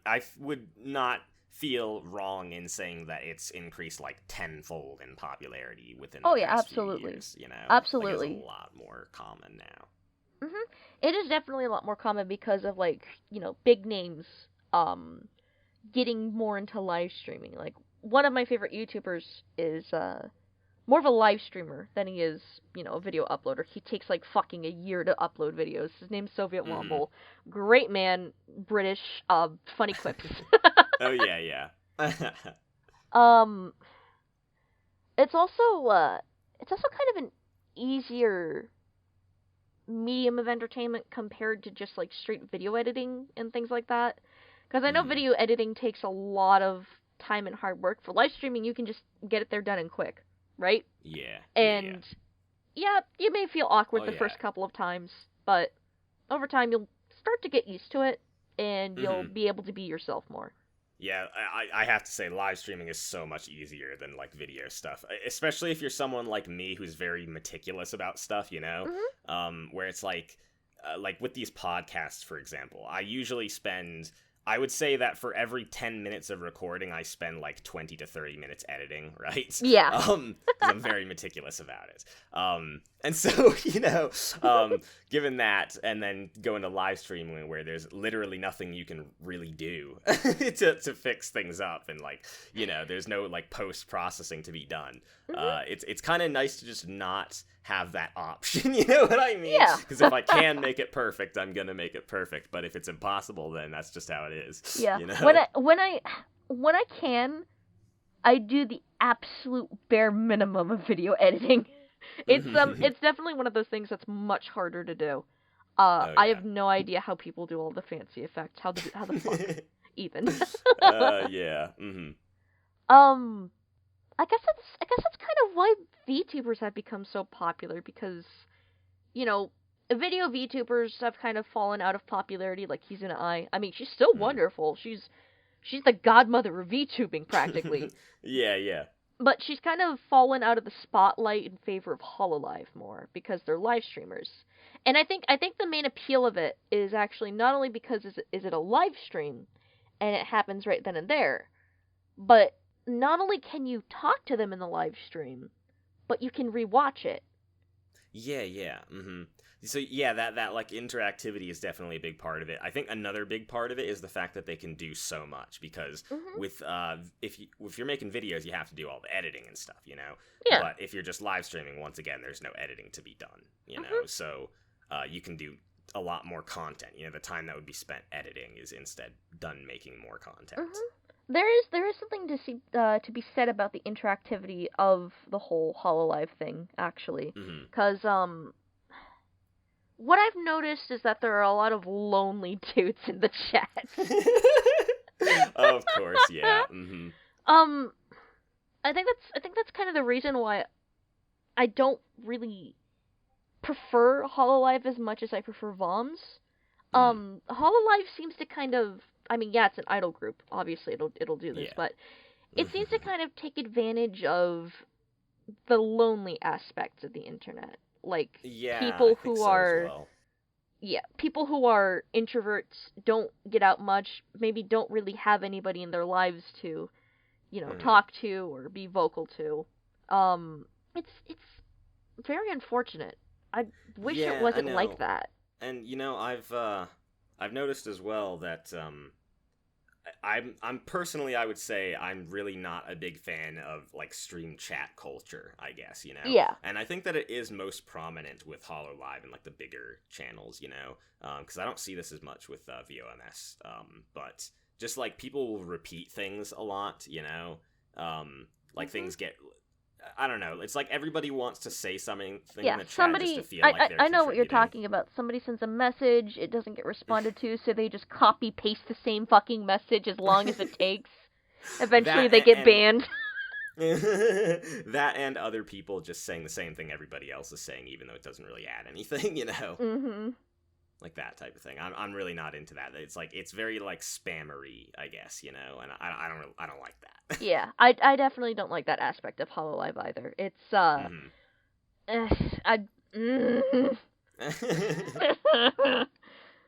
I would not feel wrong in saying that it's increased like tenfold in popularity within the past few years, Absolutely. It's a lot more common now. It is definitely a lot more common because of, like, big names getting more into live streaming. Like, one of my favorite YouTubers is more of a live streamer than he is, a video uploader. He takes, like, fucking a year to upload videos. His name's Soviet Womble. Great man, British, funny quips. Oh, yeah. It's also kind of an easier medium of entertainment compared to just, like, straight video editing and things like that. Because I know video editing takes a lot of time and hard work. For live streaming, you can just get it there done and quick, right? Yeah. And, you may feel awkward the first couple of times, but over time you'll start to get used to it, and you'll be able to be yourself more. Yeah, I have to say, live streaming is so much easier than, like, video stuff. Especially if you're someone like me who's very meticulous about stuff, where it's like with these podcasts, for example, I usually spend... I would say that for every 10 minutes of recording, I spend like 20 to 30 minutes editing, right? Yeah. 'Cause I'm very meticulous about it. And so, given that, and then go into live streaming where there's literally nothing you can really do to fix things up, and, like, there's no, like, post-processing to be done. It's kind of nice to just not have that option, you know what I mean? Yeah. Because if I can make it perfect, I'm gonna make it perfect. But if it's impossible, then that's just how it is. Yeah. When I can, I do the absolute bare minimum of video editing. It's definitely one of those things that's much harder to do. I have no idea how people do all the fancy effects. How the fuck even? Yeah. I guess that's kind of why VTubers have become so popular, because, video VTubers have kind of fallen out of popularity, like Kizuna Ai. I mean, she's still wonderful. She's the godmother of VTubing, practically. Yeah. But she's kind of fallen out of the spotlight in favor of Hololive more, because they're live streamers. And I think the main appeal of it is actually not only because is it a live stream, and it happens right then and there, but not only can you talk to them in the live stream, but you can rewatch it. Yeah. So yeah, that like interactivity is definitely a big part of it. I think another big part of it is the fact that they can do so much, because with if you're making videos, you have to do all the editing and stuff, you know. Yeah. But if you're just live streaming, once again, there's no editing to be done, you know. So you can do a lot more content. You know, the time that would be spent editing is instead done making more content. There is something to be said about the interactivity of the whole HoloLive thing, actually, because what I've noticed is that there are a lot of lonely dudes in the chat. Of course, yeah. I think that's kind of the reason why I don't really prefer HoloLive as much as I prefer VOMs. HoloLive seems to kind of, I mean, yeah, it's an idol group. Obviously, it'll do this, but it seems to kind of take advantage of the lonely aspects of the internet. Like, people who are, people who are introverts, don't get out much, maybe don't really have anybody in their lives to, you know, talk to or be vocal to. It's very unfortunate. I wish it wasn't like that. And you know, I've noticed as well that I'm personally, I would say I'm really not a big fan of like stream chat culture, I guess, you know. Yeah. And I think that it is most prominent with HoloLive and like the bigger channels, you know, because I don't see this as much with VOMS, but just like people will repeat things a lot, you know, like things get. I don't know. It's like everybody wants to say something in the chat just to feel like they're I know what you're contributing. talking about. Somebody sends a message, it doesn't get responded to, so they just copy-paste the same fucking message as long as it takes. Eventually they get banned. That and other people just saying the same thing everybody else is saying, even though it doesn't really add anything, you know? Like that type of thing. I'm really not into that. It's like, it's very like spammery, I guess, you know, and I don't like that. Yeah, I definitely don't like that aspect of HoloLive either. It's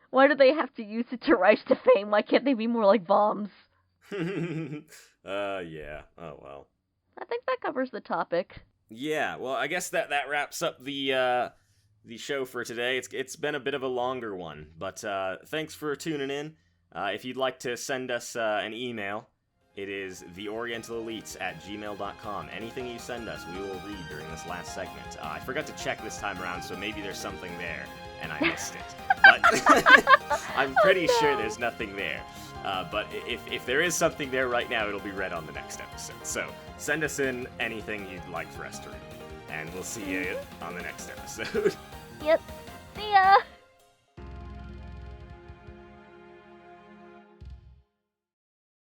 why do they have to use it to rise to fame? Why can't they be more like bombs? Yeah. Oh well. I think that covers the topic. Yeah. Well, I guess that wraps up the show for today. It's been a bit of a longer one, but thanks for tuning in. If you'd like to send us an email, it is theorientalelites@gmail.com. Anything you send us, we will read during this last segment. I forgot to check this time around, so maybe there's something there, and I missed it. But I'm pretty sure there's nothing there. But if there is something there right now, it'll be read on the next episode. So send us in anything you'd like for us to read, and we'll see you on the next episode. Yep. See ya!